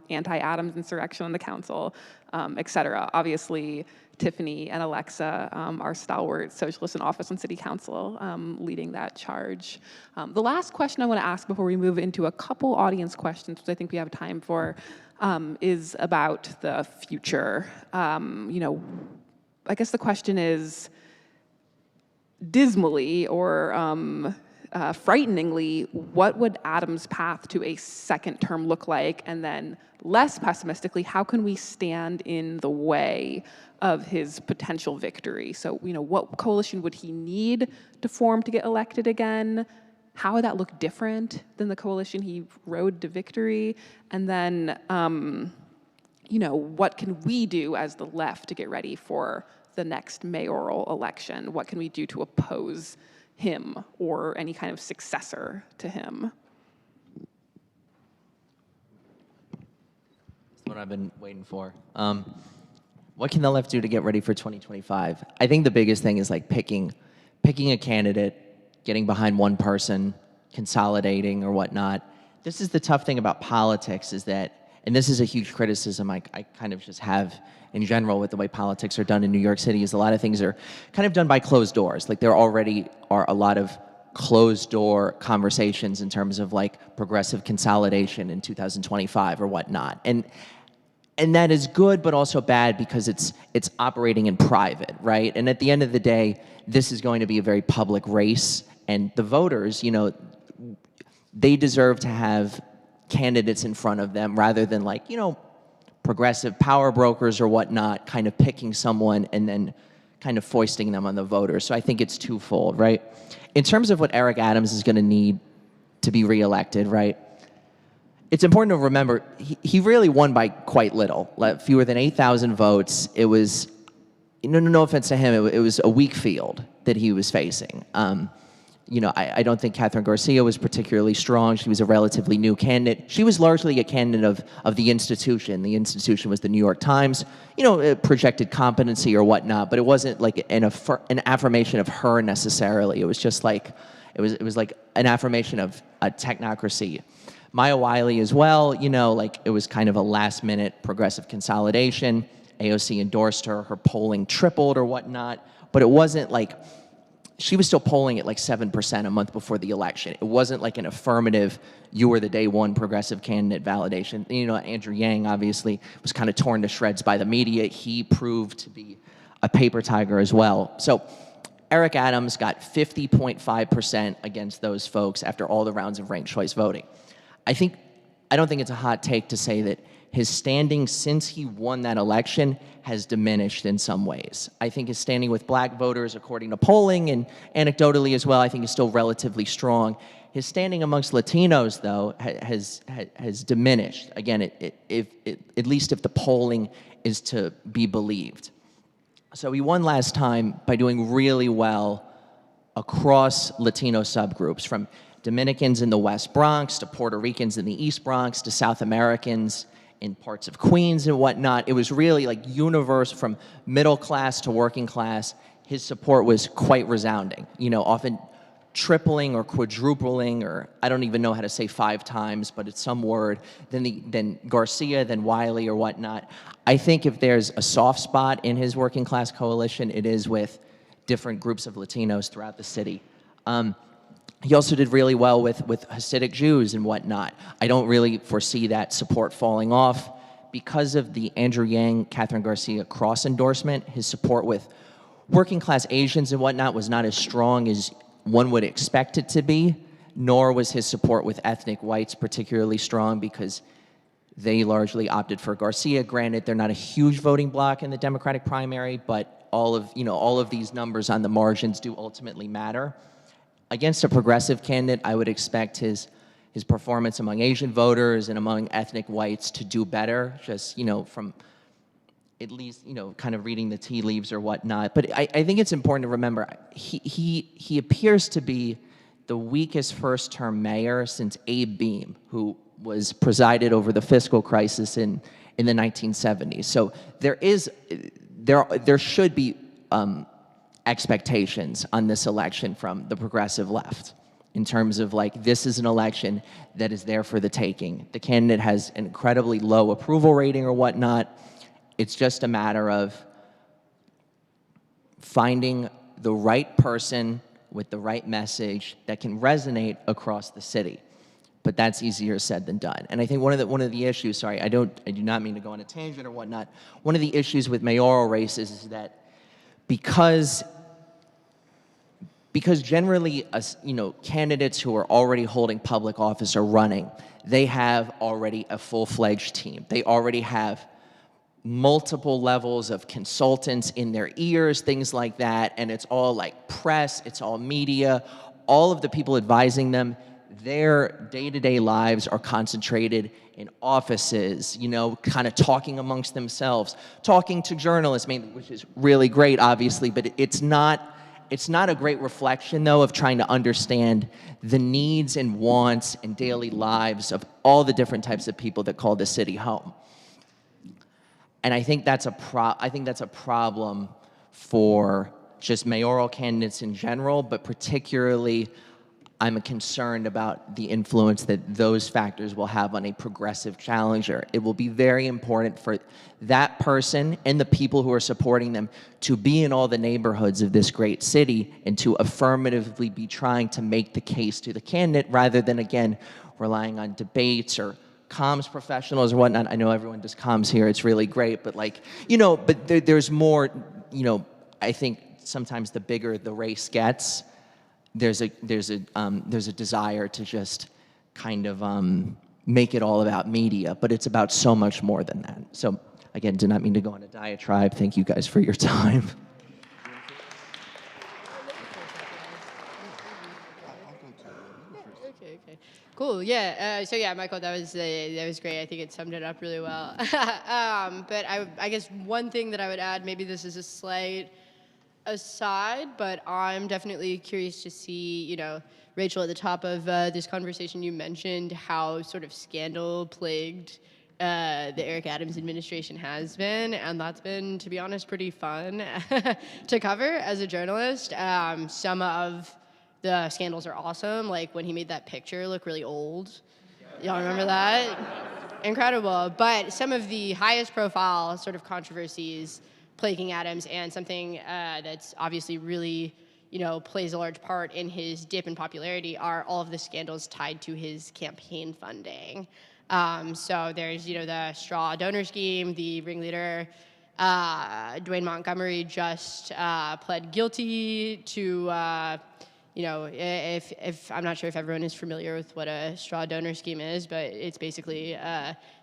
anti-Adams insurrection on the council, et cetera. Obviously, Tiffany and Alexa are stalwart socialists in office on city council, leading that charge. The last question I want to ask before we move into a couple audience questions, which I think we have time for, is about the future. You know, I guess the question is, dismally or frighteningly, what would Adams' path to a second term look like? And then less pessimistically, how can we stand in the way of his potential victory? So, you know, what coalition would he need to form to get elected again? How would that look different than the coalition he rode to victory? And then, you know, what can we do as the left to get ready for the next mayoral election? What can we do to oppose him or any kind of successor to him? That's what I've been waiting for. What can the left do to get ready for 2025? I think the biggest thing is like picking a candidate, getting behind one person, consolidating or whatnot. This is the tough thing about politics is that, and this is a huge criticism I kind of just have in general with the way politics are done in New York City, is a lot of things are kind of done by closed doors. Like there already are a lot of closed door conversations in terms of like progressive consolidation in 2025 or whatnot. And that is good, but also bad because it's operating in private, right? And at the end of the day, this is going to be a very public race, and the voters, you know, they deserve to have candidates in front of them rather than like, you know, progressive power brokers or whatnot kind of picking someone and then kind of foisting them on the voters. So I think it's twofold, right? In terms of what Eric Adams is going to need to be reelected, right? It's important to remember he really won by quite little, like fewer than 8,000 votes. It was, no offense to him, it was a weak field that he was facing. You know, I don't think Catherine Garcia was particularly strong. She was a relatively new candidate. She was largely a candidate of the institution. The institution was the New York Times. You know, it projected competency or whatnot, but it wasn't like an affirmation of her necessarily. It was just like, it was like an affirmation of a technocracy. Maya Wiley as well, you know, like it was kind of a last minute progressive consolidation. AOC endorsed her, her polling tripled or whatnot, but it wasn't like, she was still polling at like 7% a month before the election. It wasn't like an affirmative, you were the day one progressive candidate validation. You know, Andrew Yang obviously was kind of torn to shreds by the media. He proved to be a paper tiger as well. So Eric Adams got 50.5% against those folks after all the rounds of ranked choice voting. I don't think it's a hot take to say that his standing since he won that election has diminished in some ways. I think his standing with black voters, according to polling and anecdotally as well, I think is still relatively strong. His standing amongst Latinos, though, has diminished. Again, at least if the polling is to be believed. So he won last time by doing really well across Latino subgroups, from Dominicans in the West Bronx to Puerto Ricans in the East Bronx to South Americans in parts of Queens and whatnot. It was really like universal, from middle class to working class. His support was quite resounding, you know, often tripling or quadrupling, or I don't even know how to say 5 times, but it's some word, than Garcia, than Wiley or whatnot. I think if there's a soft spot in his working class coalition, it is with different groups of Latinos throughout the city. He also did really well with Hasidic Jews and whatnot. I don't really foresee that support falling off. Because of the Andrew Yang, Catherine Garcia cross endorsement, his support with working class Asians and whatnot was not as strong as one would expect it to be, nor was his support with ethnic whites particularly strong because they largely opted for Garcia. Granted, they're not a huge voting bloc in the Democratic primary, but all of these numbers on the margins do ultimately matter. Against a progressive candidate, I would expect his performance among Asian voters and among ethnic whites to do better, just, you know, from at least, you know, kind of reading the tea leaves or whatnot. But I think it's important to remember, he appears to be the weakest first-term mayor since Abe Beame, who was presided over the fiscal crisis in the 1970s. So there should be expectations on this election from the progressive left, in terms of like, this is an election that is there for the taking. The candidate has an incredibly low approval rating or whatnot. It's just a matter of finding the right person with the right message that can resonate across the city. But that's easier said than done. And I think one of the issues, sorry, I do not mean to go on a tangent or whatnot. One of the issues with mayoral races is that because generally, candidates who are already holding public office or running, they have already a full-fledged team. They already have multiple levels of consultants in their ears, things like that, and it's all like press, it's all media, all of the people advising them, their day-to-day lives are concentrated in offices, kind of talking amongst themselves, talking to journalists, which is really great, obviously, but it's not a great reflection, though, of trying to understand the needs and wants and daily lives of all the different types of people that call the city home. And I think that's a problem for just mayoral candidates in general, but particularly I'm concerned about the influence that those factors will have on a progressive challenger. It will be very important for that person and the people who are supporting them to be in all the neighborhoods of this great city and to affirmatively be trying to make the case to the candidate rather than, again, relying on debates or comms professionals or whatnot. I know everyone does comms here, it's really great, but there's more, I think sometimes the bigger the race gets, there's a desire to just kind of make it all about media, but it's about so much more than that. So again, did not mean to go on a diatribe. Thank you guys for your time. Okay. Cool. Yeah. So yeah, Michael, that was great. I think it summed it up really well. But I guess one thing that I would add, maybe this is a slight aside, but I'm definitely curious to see, Rachel, at the top of this conversation, you mentioned how sort of scandal-plagued the Eric Adams administration has been, and that's been, to be honest, pretty fun to cover as a journalist. Some of the scandals are awesome, like when he made that picture look really old. Y'all remember that? Incredible. But some of the highest profile sort of controversies plaguing Adams, and something that's obviously really, plays a large part in his dip in popularity are all of the scandals tied to his campaign funding. So there's, the straw donor scheme, the ringleader, Dwayne Montgomery just pled guilty to, if I'm not sure if everyone is familiar with what a straw donor scheme is, but it's basically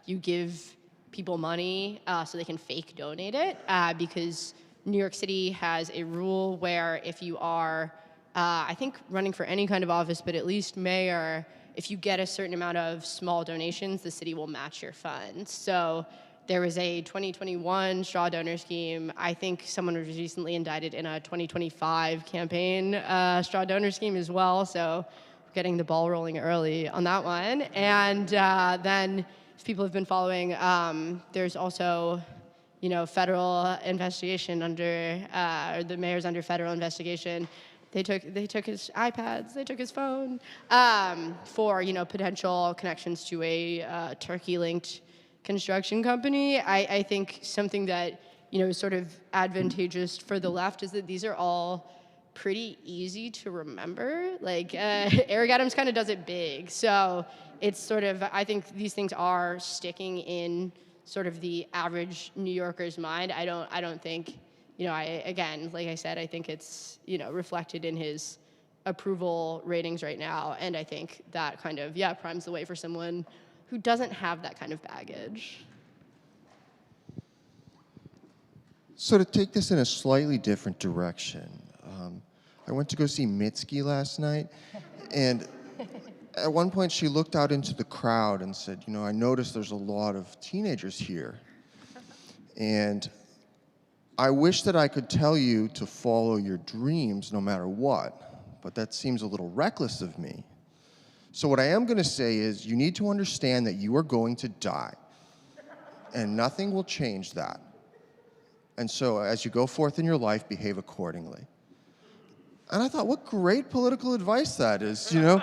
you give people money so they can fake donate it, because New York City has a rule where if you are, I think, running for any kind of office, but at least mayor, if you get a certain amount of small donations, the city will match your funds. So there was a 2021 straw donor scheme. I think someone was recently indicted in a 2025 campaign straw donor scheme as well. So we're getting the ball rolling early on that one. And then, if people have been following, there's also, federal investigation under, or the mayor's under federal investigation. They took his iPads, they took his phone for, potential connections to a Turkey-linked construction company. I think something that, is sort of advantageous for the left is that these are all pretty easy to remember. Like, Eric Adams kind of does it big. So it's sort of, I think these things are sticking in sort of the average New Yorker's mind. I don't think, again, like I said, I think it's, reflected in his approval ratings right now. And I think that kind of, primes the way for someone who doesn't have that kind of baggage. So to take this in a slightly different direction, I went to go see Mitski last night, and at one point she looked out into the crowd and said, I noticed there's a lot of teenagers here, and I wish that I could tell you to follow your dreams no matter what, but that seems a little reckless of me. So what I am going to say is you need to understand that you are going to die, and nothing will change that. And so as you go forth in your life, behave accordingly. And I thought, what great political advice that is, you know?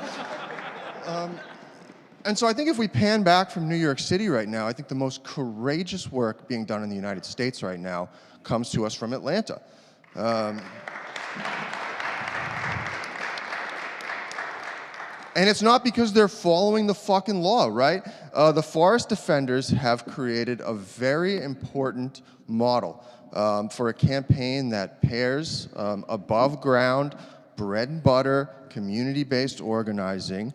And so I think if we pan back from New York City right now, I think the most courageous work being done in the United States right now comes to us from Atlanta. And it's not because they're following the fucking law, right? The forest defenders have created a very important model for a campaign that pairs above ground, bread and butter, community-based organizing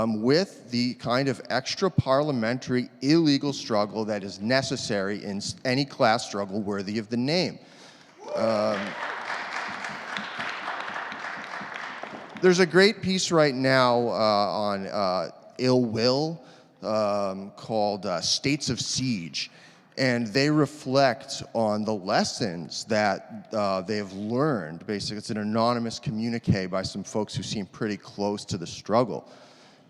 with the kind of extra parliamentary illegal struggle that is necessary in any class struggle worthy of the name. There's a great piece right now on ill will called States of Siege, and they reflect on the lessons that they've learned. Basically, it's an anonymous communique by some folks who seem pretty close to the struggle.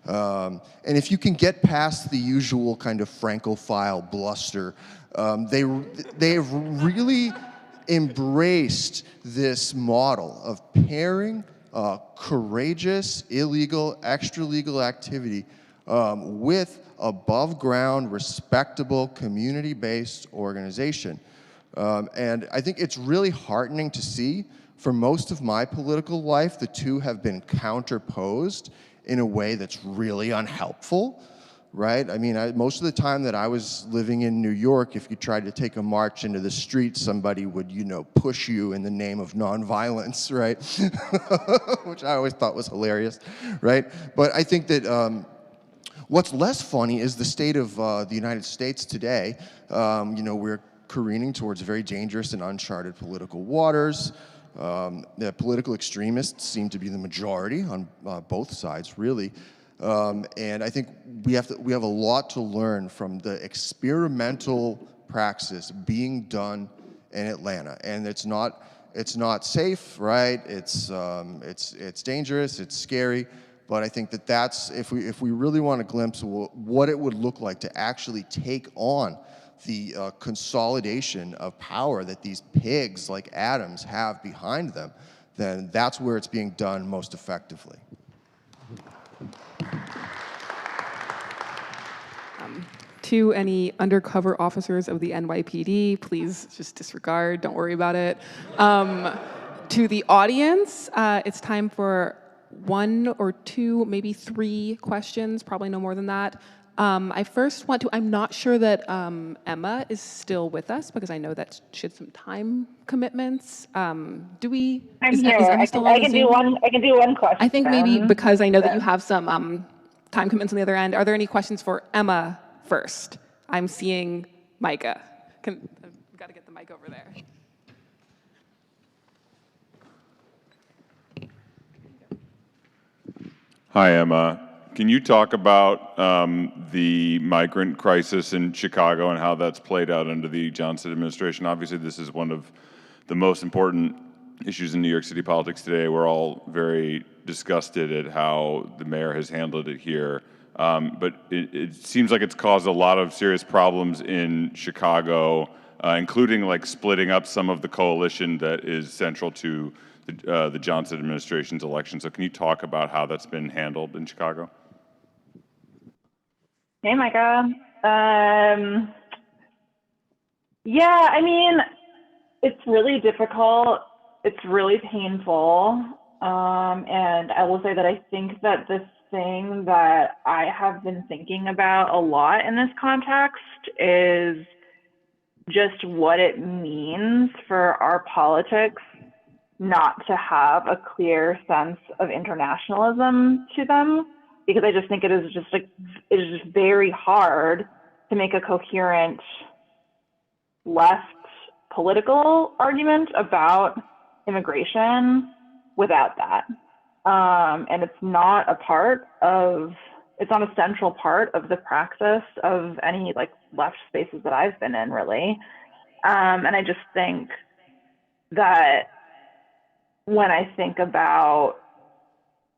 And if you can get past the usual kind of Francophile bluster, they've really embraced this model of pairing courageous, illegal, extra-legal activity with above-ground, respectable, community-based organization. And I think it's really heartening to see. For most of my political life, the two have been counterposed in a way that's really unhelpful, right? I mean, most of the time that I was living in New York, if you tried to take a march into the street, somebody would, you know, push you in the name of nonviolence, right? Which I always thought was hilarious, right? But I think that what's less funny is the state of the United States today. You know, we're careening towards very dangerous and uncharted political waters. The political extremists seem to be the majority on both sides, really. And I think we have a lot to learn from the experimental praxis being done in Atlanta. And it's not safe, right? It's dangerous, it's scary. But I think that that's, if we really want a glimpse of what it would look like to actually take on the consolidation of power that these pigs like Adams have behind them, then that's where it's being done most effectively. To any undercover officers of the NYPD, please just disregard, don't worry about it. To the audience, it's time for 1 or 2, maybe 3 questions, probably no more than that. I first want to, I'm not sure that Emma is still with us because I know that she had some time commitments. Do we? I'm here. I can do one question. I think maybe because I know that you have some time commitments on the other end. Are there any questions for Emma first? I'm seeing Micah. I've got to get the mic over there. Hi, Emma. Can you talk about the migrant crisis in Chicago and how that's played out under the Johnson administration? Obviously, this is one of the most important issues in New York City politics today. We're all very disgusted at how the mayor has handled it here. But it seems like it's caused a lot of serious problems in Chicago, including like splitting up some of the coalition that is central to the Johnson administration's election. So can you talk about how that's been handled in Chicago? Hey, Micah. Yeah, I mean, it's really difficult. It's really painful. And I will say that I think that this thing that I have been thinking about a lot in this context is just what it means for our politics not to have a clear sense of internationalism to them, because I just think it is just very hard to make a coherent left political argument about immigration without that. And it's not a central part of the praxis of any like left spaces that I've been in, really. And I just think that when I think about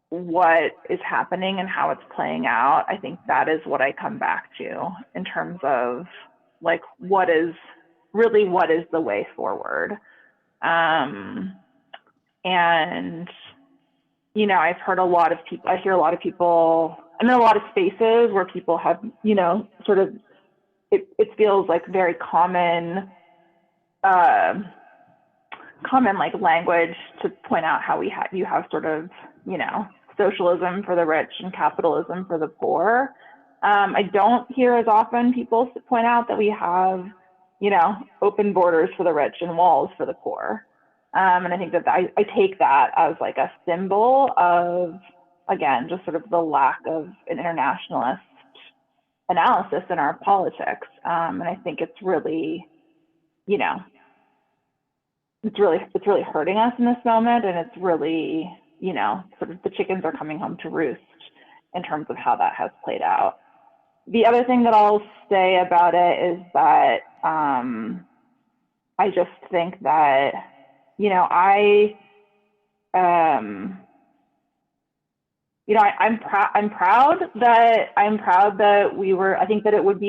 what is happening and how it's playing out, I think that is what I come back to in terms of like what is the way forward. And you know, I've heard a lot of people, I hear a lot of people, I'm in a lot of spaces where people have, you know, sort of, it feels like very common, common like language to point out how you have sort of, you know, socialism for the rich and capitalism for the poor. I don't hear as often people point out that we have, you know, open borders for the rich and walls for the poor. And I think that I take that as like a symbol of, again, just sort of the lack of an internationalist analysis in our politics. And I think it's really, you know, it's really hurting us in this moment. And it's really, you know, sort of the chickens are coming home to roost in terms of how that has played out. The other thing that I'll say about it is that I just think that, you know, I'm proud that we were, I think things would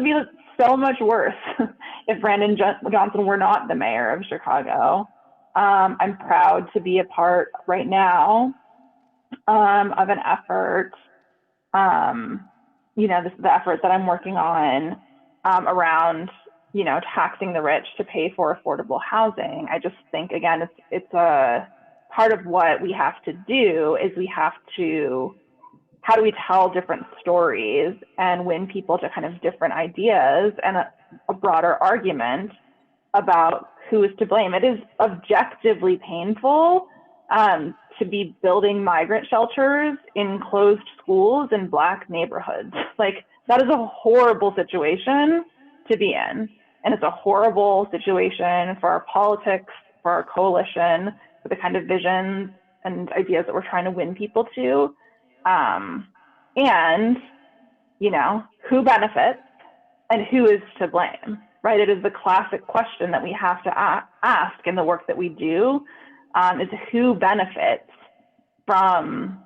be so much worse if Brandon Johnson were not the mayor of Chicago. I'm proud to be a part right now of an effort, you know, this is the effort that I'm working on around, you know, taxing the rich to pay for affordable housing. I just think, again, it's a part of what we have to do is how do we tell different stories and win people to kind of different ideas and a broader argument about who is to blame. It is objectively painful to be building migrant shelters in closed schools in Black neighborhoods. Like, that is a horrible situation to be in. And it's a horrible situation for our politics, for our coalition, for the kind of visions and ideas that we're trying to win people to. And, you know, who benefits and who is to blame, right? It is the classic question that we have to ask in the work that we do, is who benefits from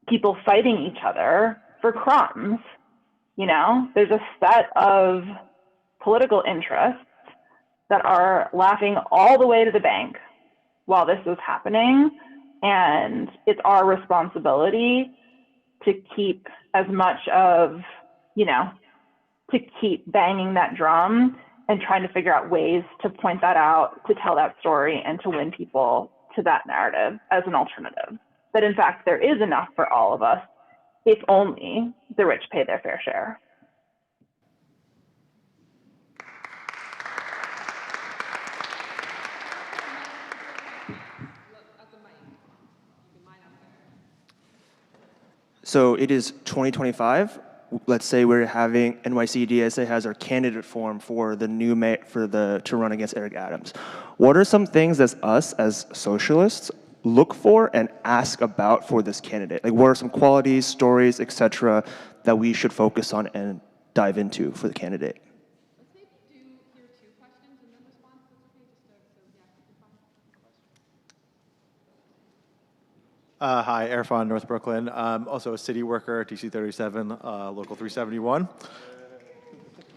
people fighting each other for crumbs. You know, there's a set of political interests that are laughing all the way to the bank while this is happening. And it's our responsibility to keep as much of, you know, to keep banging that drum and trying to figure out ways to point that out, to tell that story, and to win people to that narrative as an alternative. That in fact, there is enough for all of us, if only the rich pay their fair share. So it is 2025. Let's say we're having NYC-DSA has our candidate form for the new to run against Eric Adams. What are some things that us as socialists look for and ask about for this candidate? Like, what are some qualities, stories, etc., that we should focus on and dive into for the candidate? Let's maybe do here 2 questions and then response. Hi, Erfan, North Brooklyn. Also a city worker, DC37, Local 371.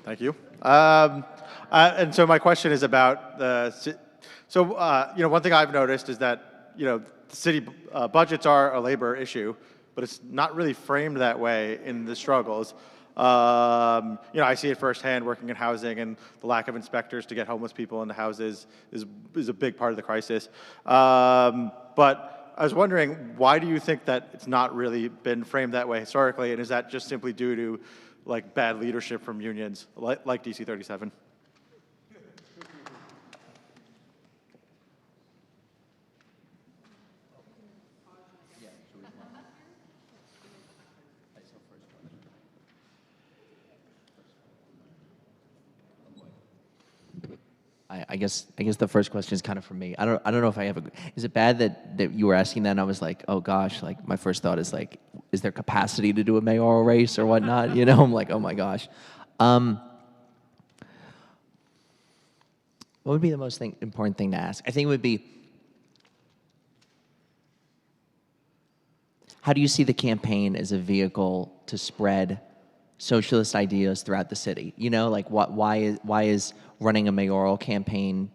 Thank you. And so my question is about you know, one thing I've noticed is that, you know, the city budgets are a labor issue, but it's not really framed that way in the struggles. You know, I see it firsthand working in housing, and the lack of inspectors to get homeless people into houses is a big part of the crisis. But I was wondering, why do you think that it's not really been framed that way historically, and is that just simply due to like bad leadership from unions like DC37? I guess the first question is kind of for me. I don't know if I have a. Is it bad that you were asking that and I was like, oh gosh, like my first thought is like, is there capacity to do a mayoral race or whatnot? You know, I'm like, oh my gosh. What would be the most important thing to ask? I think it would be, how do you see the campaign as a vehicle to spread socialist ideas throughout the city? You know, like why is running a mayoral campaign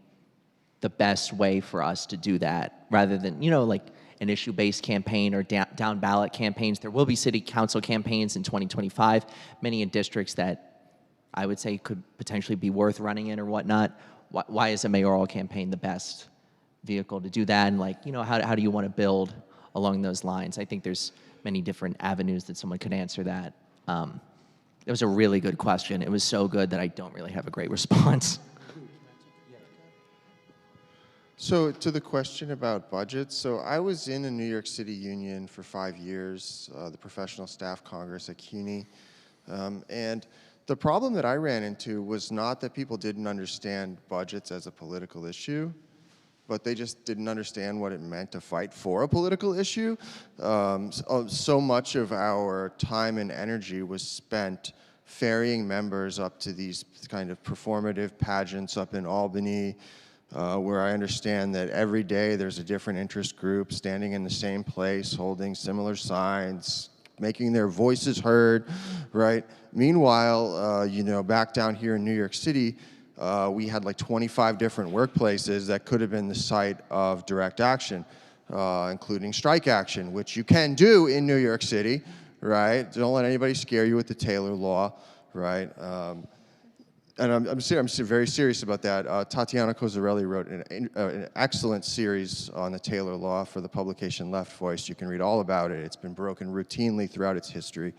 the best way for us to do that, rather than, you know, like an issue-based campaign or down ballot campaigns. There will be city council campaigns in 2025, many in districts that I would say could potentially be worth running in or whatnot. Why is a mayoral campaign the best vehicle to do that? And like, you know, how do you want to build along those lines? I think there's many different avenues that someone could answer that. It was a really good question. It was so good that I don't really have a great response. So to the question about budgets, so I was in a New York City union for 5 years, the Professional Staff Congress at CUNY, and the problem that I ran into was not that people didn't understand budgets as a political issue, but they just didn't understand what it meant to fight for a political issue. So much of our time and energy was spent ferrying members up to these kind of performative pageants up in Albany, where I understand that every day there's a different interest group standing in the same place, holding similar signs, making their voices heard, right? Meanwhile, you know, back down here in New York City, we had like 25 different workplaces that could have been the site of direct action, including strike action, which you can do in New York City, right? Don't let anybody scare you with the Taylor law, right? And I'm very serious about that. Tatiana Cozzarelli wrote an excellent series on the Taylor law for the publication Left Voice. You can read all about it. It's been broken routinely throughout its history.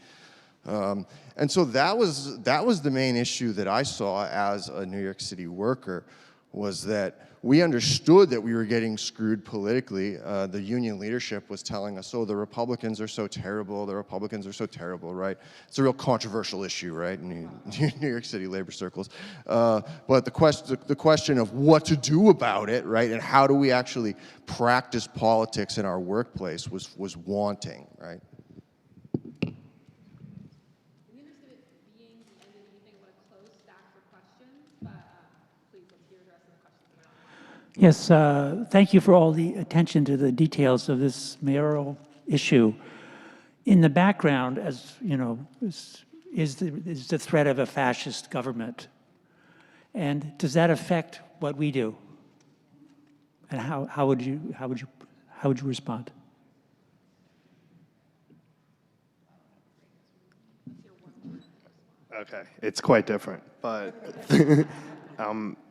And so that was the main issue that I saw as a New York City worker, was that we understood that we were getting screwed politically. The union leadership was telling us, oh, the Republicans are so terrible, the Republicans are so terrible, right? It's a real controversial issue, right, in New York City labor circles. But the question of what to do about it, right, and how do we actually practice politics in our workplace was wanting, right? Yes, thank you for all the attention to the details of this mayoral issue. In the background, as you know, is the threat of a fascist government, and does that affect what we do? And how would you respond? Okay, it's quite different, but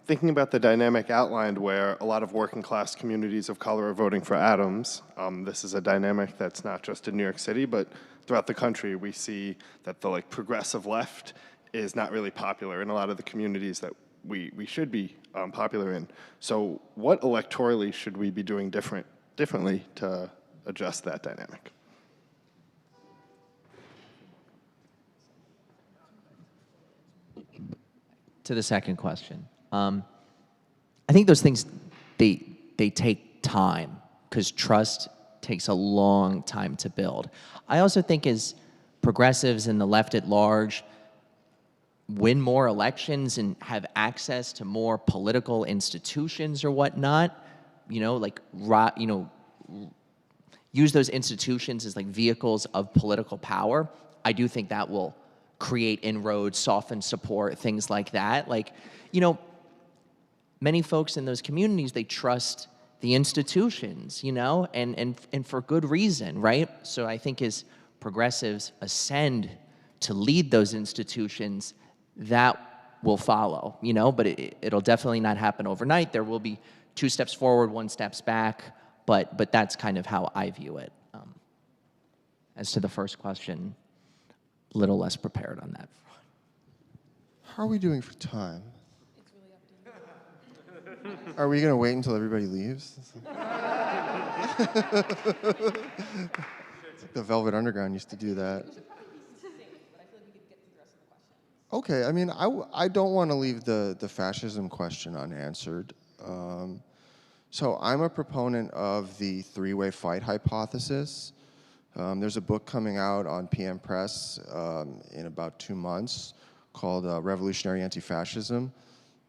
thinking about the dynamic outlined where a lot of working class communities of color are voting for Adams, this is a dynamic that's not just in New York City, but throughout the country. We see that the progressive left is not really popular in a lot of the communities that we should be popular in. So what electorally should we be doing differently to adjust that dynamic? To the second question. I think those things, they take time, because trust takes a long time to build. I also think as progressives and the left at large win more elections and have access to more political institutions or whatnot, use those institutions as like vehicles of political power, I do think that will create inroads, soften support, things like that. Many folks in those communities, they trust the institutions, and for good reason, right? So I think as progressives ascend to lead those institutions, that will follow, but it'll definitely not happen overnight. There will be 2 steps forward, 1 step back, but that's kind of how I view it. As to the first question, a little less prepared on that front. How are we doing for time? Are we going to wait until everybody leaves? It's like the Velvet Underground used to do that. Okay, I mean, I don't want to leave the fascism question unanswered. So I'm a proponent of the 3-way fight hypothesis. There's a book coming out on PM Press in about 2 months called Revolutionary Anti-Fascism,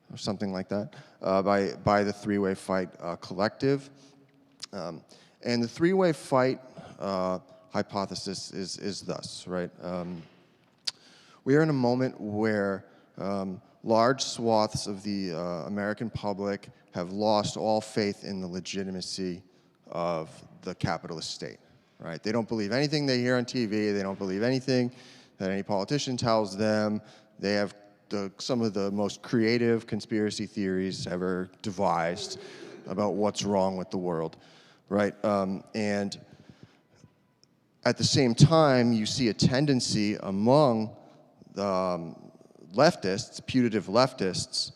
or something like that, by the 3-way fight collective. And the 3-way fight hypothesis is thus, right? We are in a moment where large swaths of the American public have lost all faith in the legitimacy of the capitalist state, right? They don't believe anything they hear on TV. They don't believe anything that any politician tells them. They have some of the most creative conspiracy theories ever devised about what's wrong with the world, right? And at the same time, you see a tendency among the leftists, putative leftists,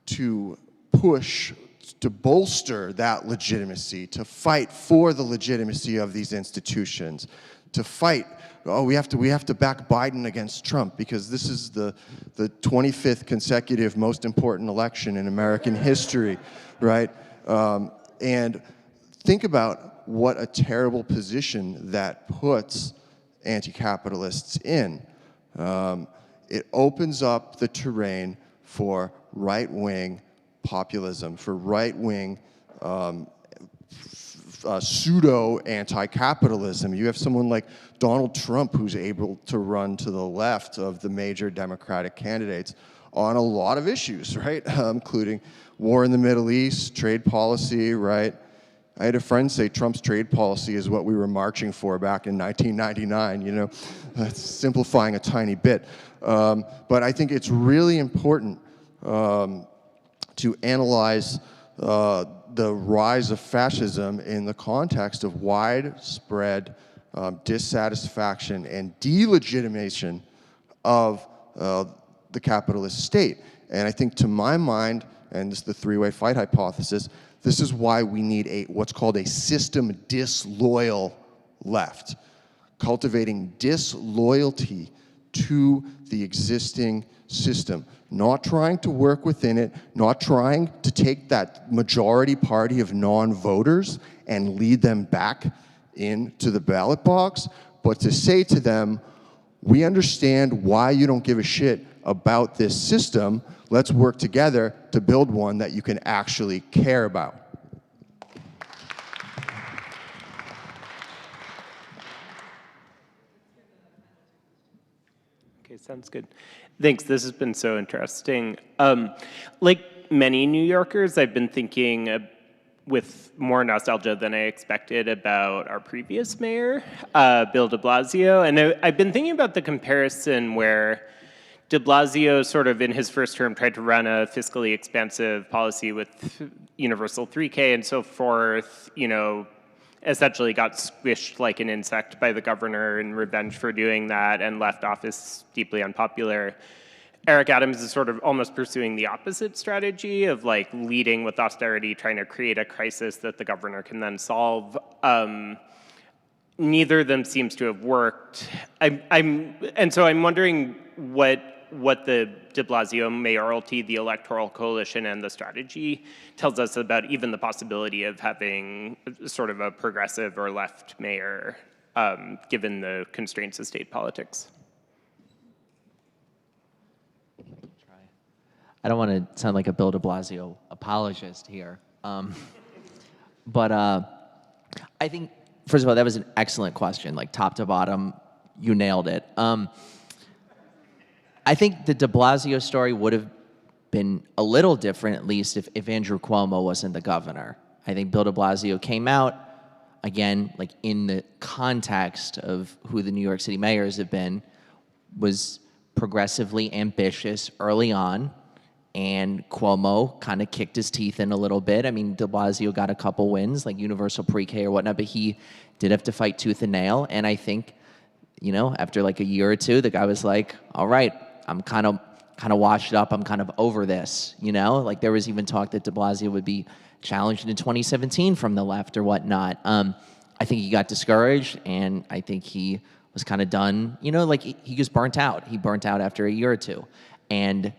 to push, to bolster that legitimacy, to fight for the legitimacy of these institutions, to fight, oh, we have to back Biden against Trump because this is the 25th consecutive most important election in American history, right? And think about what a terrible position that puts anti-capitalists in. It opens up the terrain for right-wing populism, for right-wing pseudo-anti-capitalism. You have someone like Donald Trump who's able to run to the left of the major Democratic candidates on a lot of issues, right? Including war in the Middle East, trade policy, right? I had a friend say Trump's trade policy is what we were marching for back in 1999, you know? That's simplifying a tiny bit. But I think it's really important to analyze the rise of fascism in the context of widespread dissatisfaction and delegitimation of the capitalist state. And I think, to my mind, and this is the three-way fight hypothesis, this is why we need what's called a system disloyal left, cultivating disloyalty to the existing system, not trying to work within it, not trying to take that majority party of non-voters and lead them back into the ballot box, but to say to them, we understand why you don't give a shit about this system. Let's work together to build one that you can actually care about. Okay, sounds good. Thanks, this has been so interesting. Like many New Yorkers, I've been thinking with more nostalgia than I expected about our previous mayor, Bill de Blasio. And I've been thinking about the comparison where de Blasio sort of in his first term tried to run a fiscally expansive policy with universal 3K and so forth, you know, essentially got squished like an insect by the governor in revenge for doing that and left office deeply unpopular. Eric Adams is sort of almost pursuing the opposite strategy of like leading with austerity, trying to create a crisis that the governor can then solve. Neither of them seems to have worked. And so I'm wondering what the de Blasio mayoralty, the electoral coalition, and the strategy tells us about even the possibility of having sort of a progressive or left mayor, given the constraints of state politics. I don't want to sound like a Bill de Blasio apologist here, but I think, first of all, that was an excellent question. Like top to bottom, you nailed it. I think the de Blasio story would have been a little different, at least, if Andrew Cuomo wasn't the governor. I think Bill de Blasio came out, again, like in the context of who the New York City mayors have been, was progressively ambitious early on, and Cuomo kind of kicked his teeth in a little bit. I mean, de Blasio got a couple wins, like universal pre-K or whatnot, but he did have to fight tooth and nail, and I think, you know, after like a year or two, the guy was like, all right, I'm kind of washed up, I'm kind of over this, you know? Like there was even talk that de Blasio would be challenged in 2017 from the left or whatnot. I think he got discouraged, and I think he was kind of done, you know, like he just burnt out. He burnt out after a year or two. And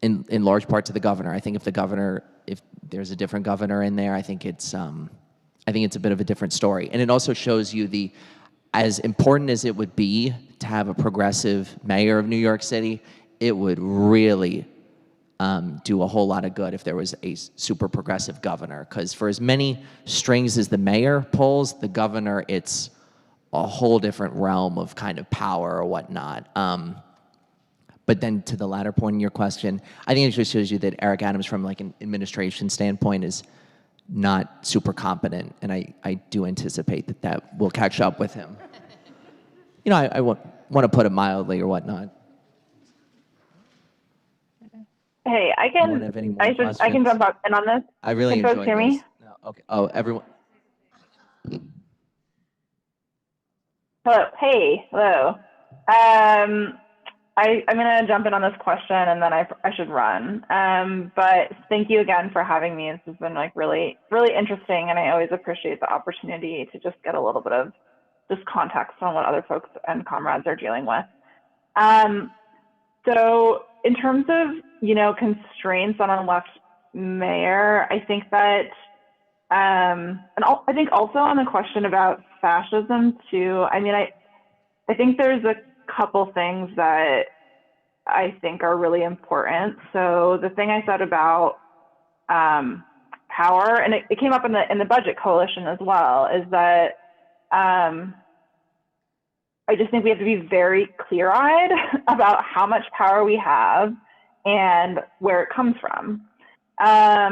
in large part to the governor. I think if there's a different governor in there, I think it's a bit of a different story. And it also shows you as important as it would be to have a progressive mayor of New York City, it would really do a whole lot of good if there was a super progressive governor. Because for as many strings as the mayor pulls, the governor, it's a whole different realm of kind of power or whatnot. But then to the latter point in your question, I think it just shows you that Eric Adams, from like an administration standpoint, is not super competent, and I do anticipate that will catch up with him. You know, I want to put it mildly or whatnot. Hey, I Anyone have any more can questions? jump up in on this. I really Can folks enjoyed hear me? this. No, okay. Oh, everyone. Hello. Hey. Hello. I'm going to jump in on this question and then I should run. But thank you again for having me. This has been like really, really interesting. And I always appreciate the opportunity to just get a little bit of just context on what other folks and comrades are dealing with. So in terms of, you know, constraints on a left mayor, I think that, and I think also on the question about fascism too, I mean, I think there's a couple things that I think are really important. So the thing I said about power, and it came up in the budget coalition as well, is that I just think we have to be very clear-eyed about how much power we have and where it comes from. As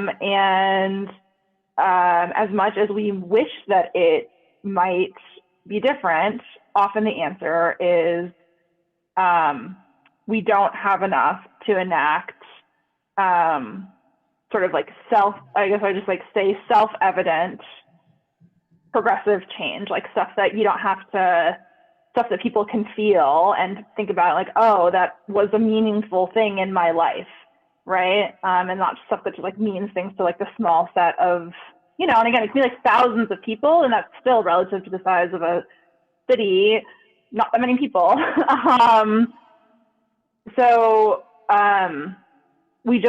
much as we wish that it might be different, often the answer is we don't have enough to enact sort of like self-evident progressive change, like stuff that you don't have to, stuff that people can feel and think about, like, oh, that was a meaningful thing in my life, right? And not just stuff that just like means things to like the small set of, you know, and again, it can be like thousands of people, and that's still relative to the size of a city, not that many people. We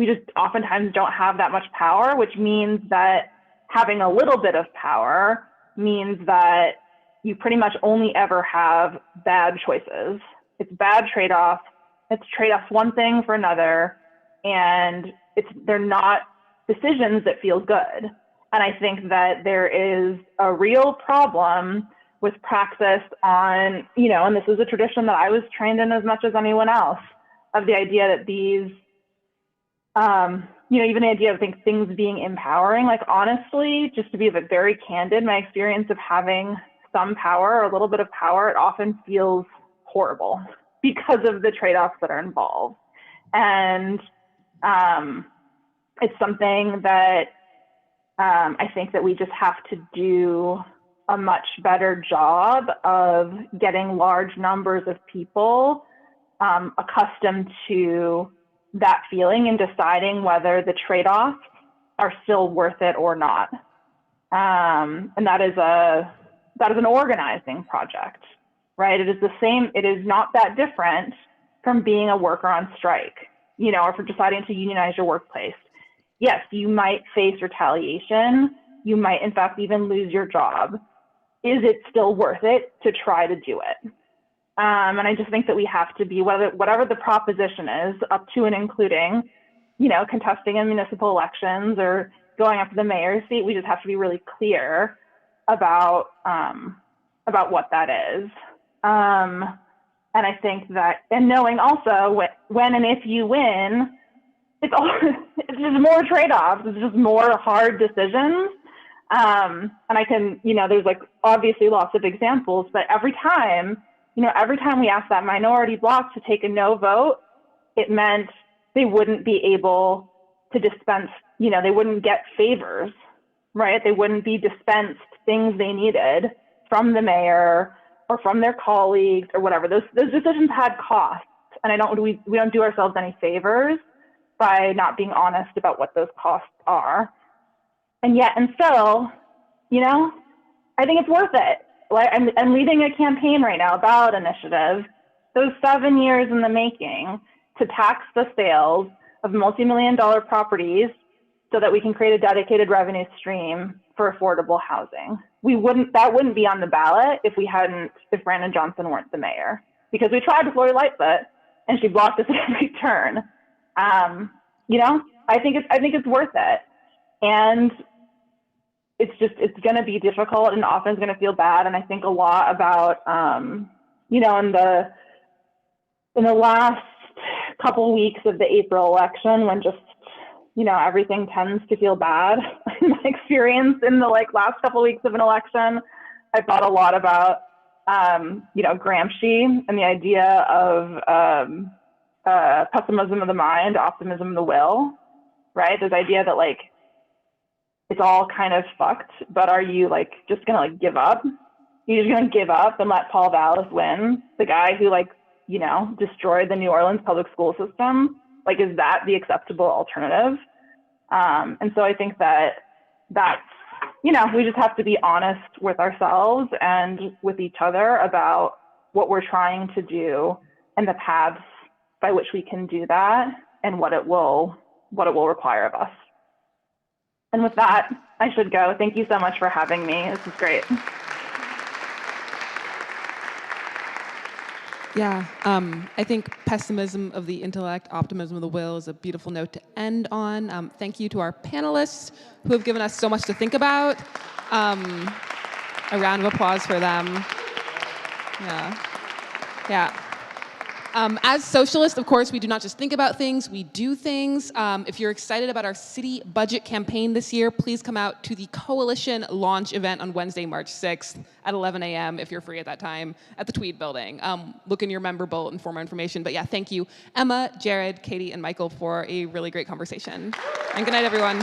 just oftentimes don't have that much power, which means that having a little bit of power means that you pretty much only ever have bad choices. It's bad trade-offs. It's trade-offs one thing for another, and they're not decisions that feel good. And I think that there is a real problem with praxis on, you know, and this is a tradition that I was trained in as much as anyone else, of the idea that these, you know, even the idea of things being empowering, like honestly, just to be very candid, my experience of having some power or a little bit of power, it often feels horrible because of the trade-offs that are involved. And it's something that I think that we just have to do a much better job of getting large numbers of people accustomed to that feeling and deciding whether the trade-offs are still worth it or not. And that is an organizing project, right? It is the same, it is not that different from being a worker on strike, you know, or for deciding to unionize your workplace. Yes, you might face retaliation. You might, in fact, even lose your job. Is it still worth it to try to do it? And I just think that we have to be, whatever the proposition is, up to and including, you know, contesting in municipal elections or going after the mayor's seat, we just have to be really clear about what that is. And I think that, and knowing also when and if you win, it's just more trade-offs. It's just more hard decisions. And I can, you know, there's like obviously lots of examples, but every time we asked that minority bloc to take a no vote, it meant they wouldn't be able to dispense, you know, they wouldn't get favors, right? They wouldn't be dispensed things they needed from the mayor or from their colleagues or whatever. Those decisions had costs, and we don't do ourselves any favors by not being honest about what those costs are. And still, you know, I think it's worth it. Like I'm leading a campaign right now, a ballot initiative, those 7 years in the making to tax the sales of multi-million-dollar properties so that we can create a dedicated revenue stream for affordable housing. That wouldn't be on the ballot if Brandon Johnson weren't the mayor, because we tried with Lori Lightfoot and she blocked us at every turn. You know, I think it's worth it. And it's going to be difficult and often it's going to feel bad. And I think a lot about, you know, in the last couple weeks of the April election, when just everything tends to feel bad. In my experience in the last couple of weeks of an election, I thought a lot about, Gramsci and the idea of pessimism of the mind, optimism of the will, right? This idea that it's all kind of fucked, but are you just gonna give up? You're just gonna give up and let Paul Vallis win, the guy who destroyed the New Orleans public school system? Is that the acceptable alternative? And so I think that's, we just have to be honest with ourselves and with each other about what we're trying to do and the paths by which we can do that and what it will require of us. And with that, I should go. Thank you so much for having me. This is great. Yeah, I think pessimism of the intellect, optimism of the will is a beautiful note to end on. Thank you to our panelists who have given us so much to think about. A round of applause for them. Yeah. As socialists, of course, we do not just think about things, we do things. If you're excited about our city budget campaign this year, please come out to the Coalition launch event on Wednesday, March 6th at 11 a.m. if you're free at that time at the Tweed building. Look in your member bulletin for more information. But yeah, thank you, Emma, Jarrod, Katie, and Michael for a really great conversation. And good night, everyone.